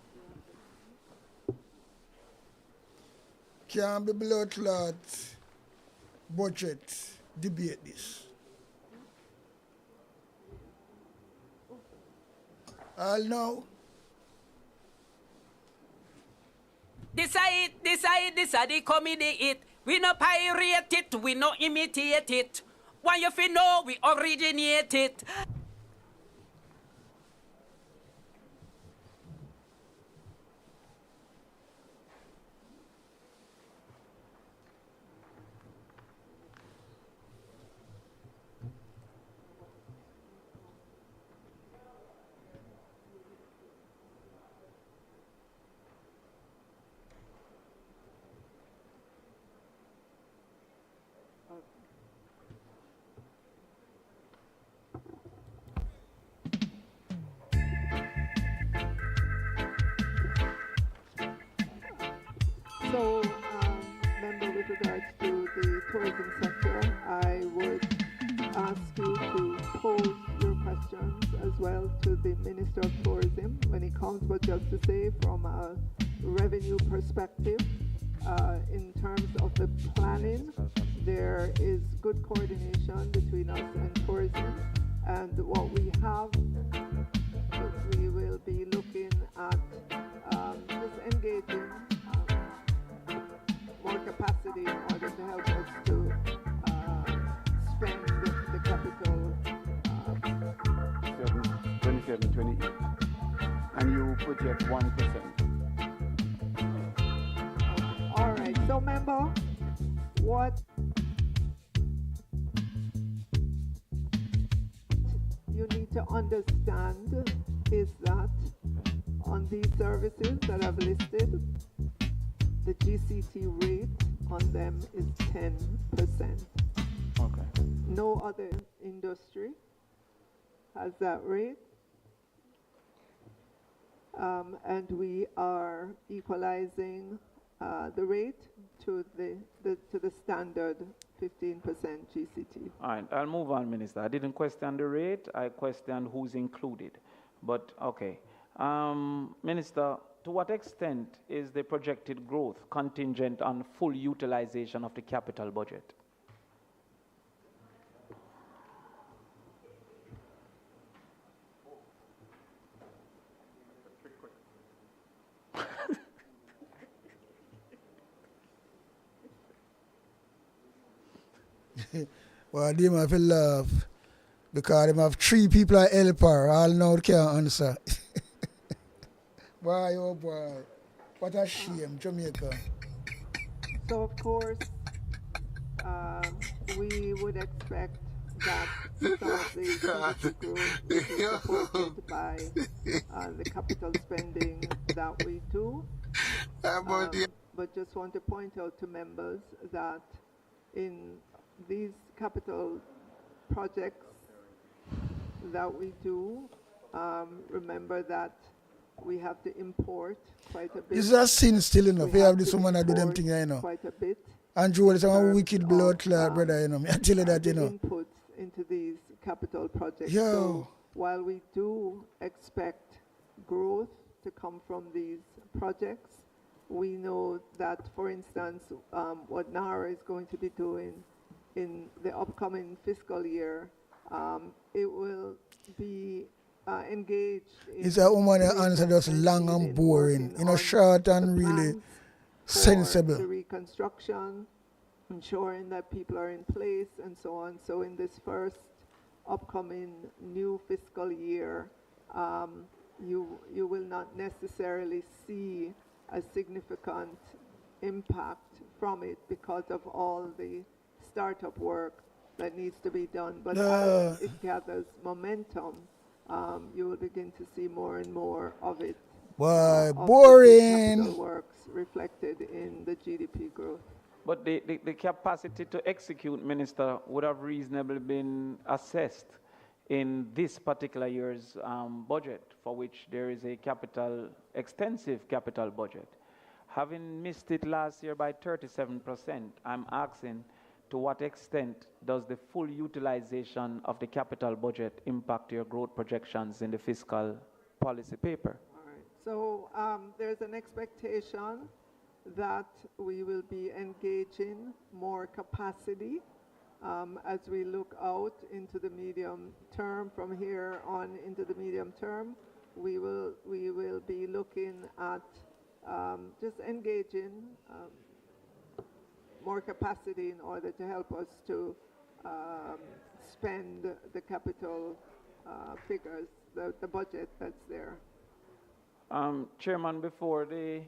Can't be blood clot budget debate this. All know. This is the comedy it. We no pirate it, we no imitate it. When you fi know we originate it. So, member, with regards to the tourism sector, I would ask you to pose your questions as well to the Minister of Tourism when he comes, but just to say from a revenue perspective, in terms of the planning, there is good coordination between us and tourism, and what we have, we will be looking at just engaging more capacity in order to help us to spend the capital 27, 28, and you project 1%. All right, so member, what you need to understand is that on these services that I've listed, the GCT rate on them is 10%. Okay. No other industry has that rate. And we are equalizing the rate to the standard 15% GCT. All right, I'll move on, Minister. I didn't question the rate, I questioned who's included. But, okay. Minister, to what extent is the projected growth contingent on full utilization of the capital budget? Well, they have to laugh because they have 3 people at helper. All now can't answer. Boy, oh boy. What a shame, Jamaica. So, of course, we would expect that some of the GDP growth is supported by the capital spending that we do. But just want to point out to members that in these capital projects that we do, remember that we have to import quite a bit. It's a sin still enough. We have this woman that do them thing, you know. Quite a bit. And Joel is a wicked blood clot, brother, you know. I tell you that, you know. Inputs into these capital projects. Yo. So while we do expect growth to come from these projects, we know that, for instance, what NARA is going to be doing in the upcoming fiscal year, it will be engaged in... It's a woman that answer just long and boring, you know, short and really for Sensible. the reconstruction, ensuring that people are in place and so on. So in this first upcoming new fiscal year, you will not necessarily see a significant impact from it because of all the startup work that needs to be done. But as it gathers momentum, you will begin to see more and more of it. Boy, of boring. the capital works reflected in the GDP growth. But the capacity to execute, Minister, would have reasonably been assessed in this particular year's budget, for which there is a extensive capital budget. Having missed it last year by 37%, I'm asking, to what extent does the full utilization of the capital budget impact your growth projections in the fiscal policy paper? All right. So there's an expectation that we will be engaging more capacity as we look out into the medium term. From here on into the medium term, we will be looking at just engaging more capacity in order to help us to spend the capital figures, the budget that's there. Chairman, before the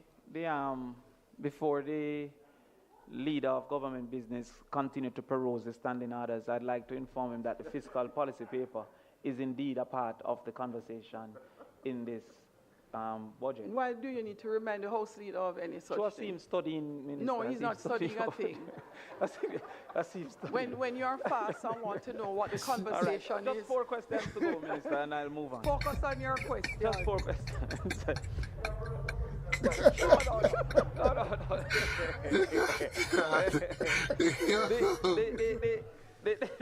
leader of government business continue to peruse the standing orders, I'd like to inform him that the fiscal policy paper is indeed a part of the conversation in this budget. Why do you need to remind the House leader of any such So I thing? see him studying, Minister. No, he's not studying a thing. I see him studying. When you're fast, I want to know what the conversation All right. Just is. 4 questions to go, Minister, and I'll move on. Focus on your question. Just 4 questions.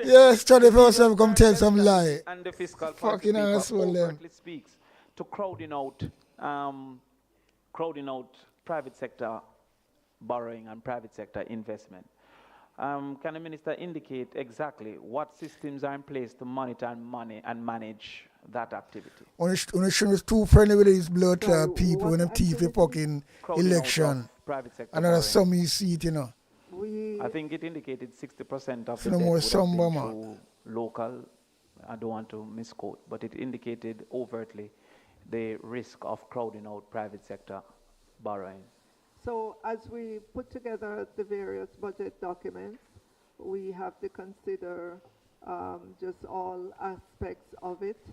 Yes, study for yourself, come tell some lie. And the fiscal fucking policy asshole them. overtly speaks to crowding out private sector borrowing and private sector investment. Can the minister indicate exactly what systems are in place to monitor and manage that activity? When is too friendly with these blood people when them thief the fucking election. And then some you see it, you know. I think it indicated 60% of the No debt more would have somber, been man. through local. I don't want to misquote, but it indicated overtly the risk of crowding out private sector borrowing. So as we put together the various budget documents, we have to consider just all aspects of it,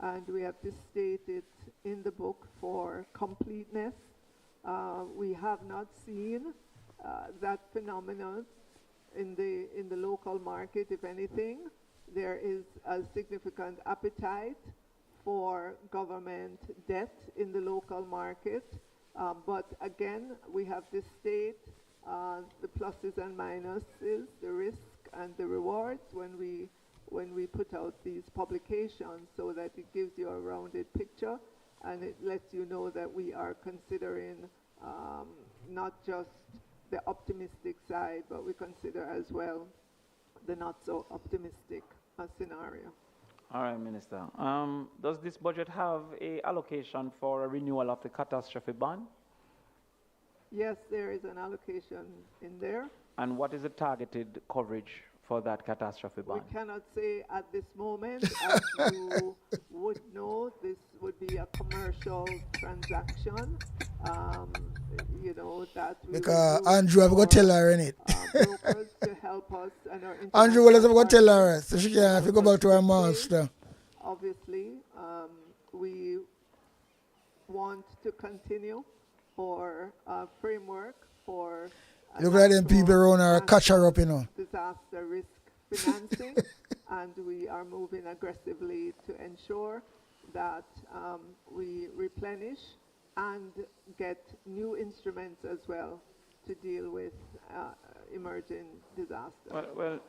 and we have to state it in the book for completeness. We have not seen that phenomenon in the local market. If anything, there is a significant appetite for government debt in the local market. But again, we have to state the pluses and minuses, the risk and the rewards when we put out these publications, so that it gives you a rounded picture and it lets you know that we are considering not just the optimistic side, but we consider as well the not so optimistic scenario. All right, Minister. Does this budget have an allocation for a renewal of the catastrophe bond? Yes, there is an allocation in there. And what is the targeted coverage for that catastrophe bond? We cannot say at this moment. As you would know, this would be a commercial transaction. You know that we Because will Andrew have got to tell her in it. brokers to help us and our Andrew will have got to tell her so she can have to go back to her master. Obviously, we want to continue for a framework for Look at them people around her, catch her up, you know. disaster risk financing, and we are moving aggressively to ensure that we replenish and get new instruments as well to deal with emerging disasters. Well,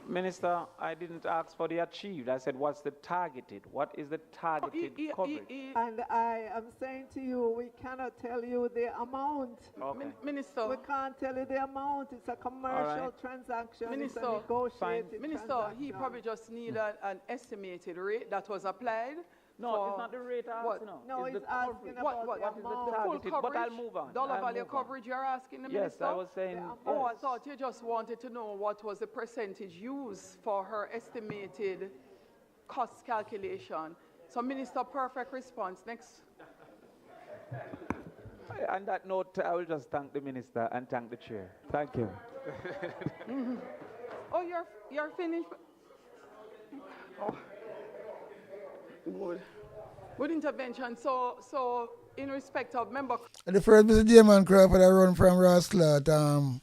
Minister, I didn't ask for the achieved. I said, what's the targeted? What is the targeted coverage? And I am saying to you, we cannot tell you the amount. Okay. Minister. We can't tell you the amount. It's a commercial transaction. Minister, it's a negotiated Minister, transaction. he probably just needed an estimated rate that was applied No, it's not the rate asking. No, it's he's the asking coverage. about What is the full targeted? But coverage, I'll move on. dollar I'll value move on. coverage you're asking the Yes, minister? I was saying. Oh, I yes. thought you just wanted to know what was the percentage used for her estimated cost calculation. So, Minister, perfect response. Next. On that note, I will just thank the minister and thank the chair. Thank you. Oh, you're finished? Oh. Good intervention. So in respect of member... The first Mr. Damon Crawford I run from Rosslot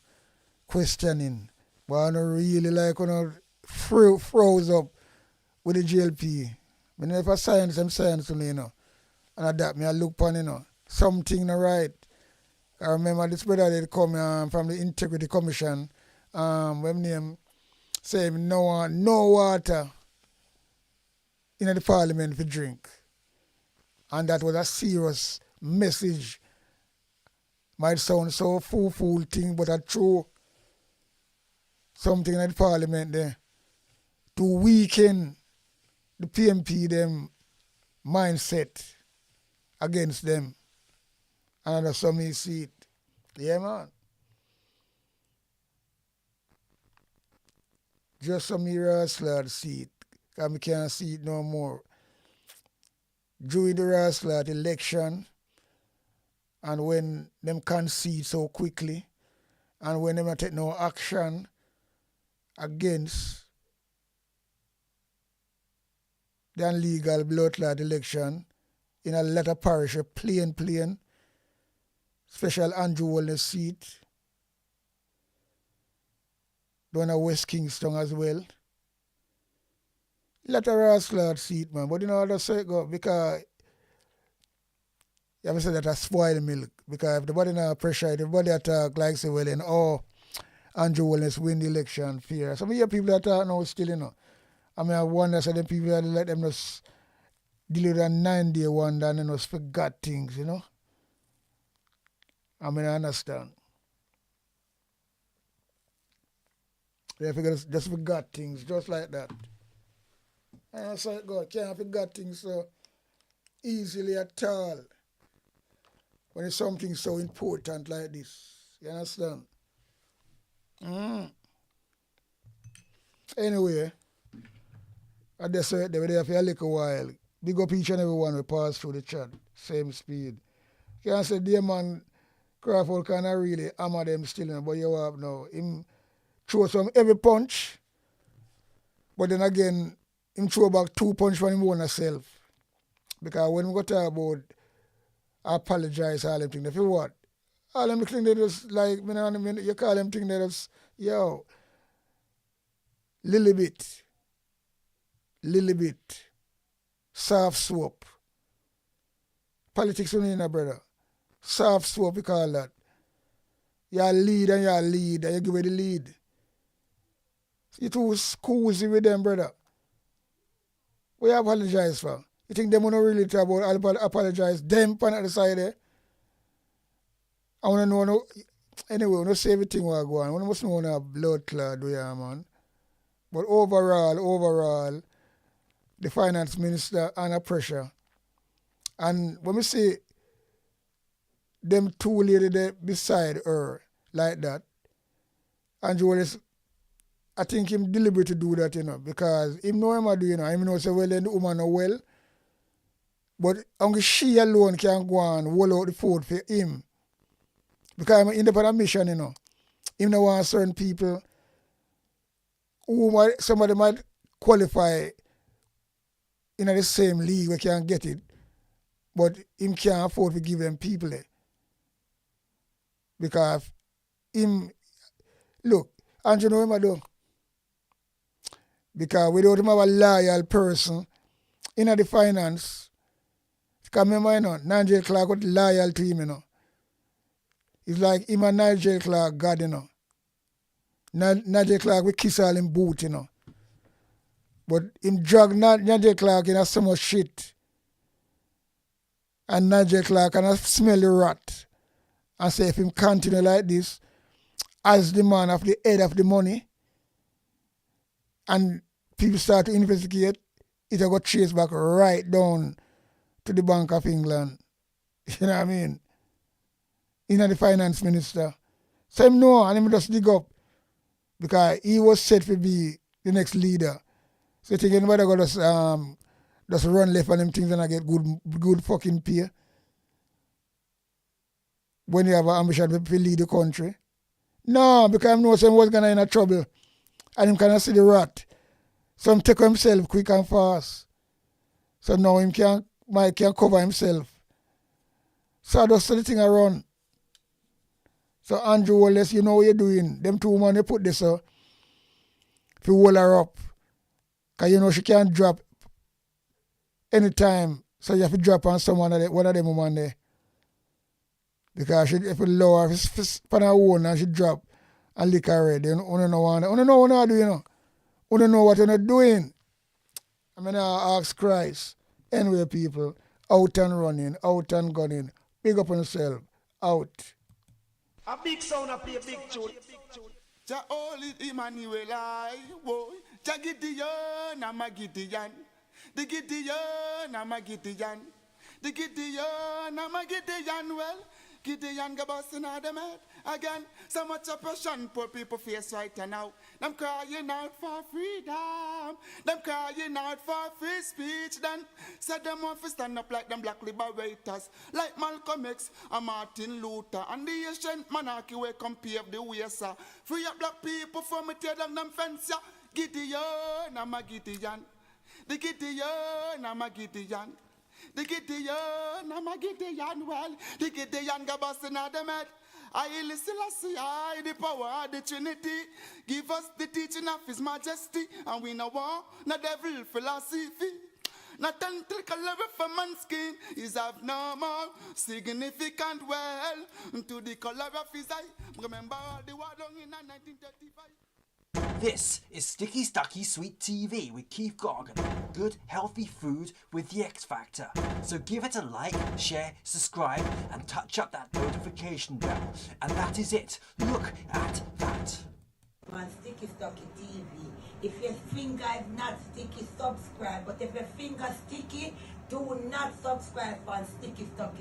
questioning. But I don't really like when I froze up with the GLP. I never science them science to me, you know. And at that, I look upon, you know, something not right. I remember this brother that come from the Integrity Commission, when name say no water in the Parliament for drink. And that was a serious message. Might sound so fool thing, but a true something in the Parliament there to weaken the PMP them mindset against them. And that's some me see it. Yeah, man. Just some me Rosslot see it. Because I can't see it no more. During the Rosslot election, and when them concede so quickly, and when them take no action against the illegal blood clot election in a lot of parish, plain, special Andrew Wellness seat, down at West Kingston as well. Lot of Rosslot seat, man. But you know how to say it go? Because you have to say that I spoil milk. Because if the body not pressure, if the body attack like say, well, Andrew Wellness win the election fair. Some of you people that talk now still, you know. I mean, I wonder, so the people that let them just deal with a 9-day wonder and then just forgot things, you know. I mean, I understand. They just forgot things, just like that. And so God can't forget things so easily at all when it's something so important like this. You understand? Anyway, I just said they were there for a little while. Big up each and every one we pass through the chat, same speed. Can't say Damon Crawford kind of really hammer them still, you know, but you have now. Him throw some heavy punch, but then again, him throw back 2 punch from him own self. Because when we go talk about apologize, all them things, they feel what? All them things they just like, you call them things they just, yo, little bit, soft swap. Politics only, brother. Soft swap, we call that. You lead and you give away the lead. You too scusi with them, brother. What you apologize for? You think them don't really talk about apologize? Them pan at the side there? I want to know, no, anyway, we don't say everything what go on. We must know a blood clot, man. But overall, the finance minister under pressure. And when we see them two ladies there beside her like that, Andrew Wallace, I think him deliberate to do that, you know, because him know him do, you know, him know say, well, then the woman know well, but only she alone can go and hold out the food for him. Because I'm an independent mission, you know. Him no want certain people who somebody might qualify in the same league we can get it, but him can't afford to give them people it. Because him, look, Andrew know him I do. Because without him have a loyal person in the finance, because remember, you know, Nigel Clark was loyal to him, you know. It's like him and Nigel Clark, God, you know. Nigel Clark, we kiss all him boot, you know. But him drag Nigel Clark in so much shit. And Nigel Clark can smell the rat. And say if him continue like this, as the man of the head of the money, and people start to investigate, it'll go chase back right down to the Bank of England. You know what I mean? You know, the finance minister. So him know and him just dig up because he was set to be the next leader. So you think anybody got just run left on them things and I get good fucking pay? When you have an ambition to lead the country? No, because I know some was gonna in a trouble. And him cannot see the rat. So him take himself quick and fast. So now him can cover himself. So I just see the thing around. So Andrew Wallace, you know what you're doing. Them two women, you put this if you hold her up. Because you know she can't drop anytime. So you have to drop on one of them women there. Because if you lower her on her own and she drop and lick her red, you don't know what you're doing, you know. You don't know what you're doing. I mean, I ask Christ. Anyway, people, out and running, out and gunning. Big up on yourself. Out. A big sound, I play a big tune. Ja holy Emmanuel, I woy. Ja Gideon, I'm a Gideon. The Gideon, I'm a Gideon. The Gideon, I'm a Gideon. Well, Gideon go busting out them head again. So much oppression poor people face right now. Them crying out for freedom. Them crying out for free speech. Then said them want to stand up like them black liberators, like Malcolm X and Martin Luther. And the ancient monarchy will come pave the way, sir. Free up black people from me tear down them fence, yeah. Gideon, I'm a Gideon. The Gideon, I'm a Gideon. The Gideon, I'm a Gideon, well, the Gideon go busting out them head. I listen, I the power of the Trinity. Give us the teaching of His Majesty, and we no war, no devil philosophy. Not until color of a man's skin is abnormal, significant well, to the color of his eye. Remember all the war done in 1935. This is Sticky Stucky Sweet TV with Keith Gargan. Good, healthy food with the X Factor. So give it a like, share, subscribe, and touch up that notification bell. And that is it. Look at that. On Sticky Stucky TV. If your finger is not sticky, subscribe. But if your finger sticky, do not subscribe on Sticky Stucky.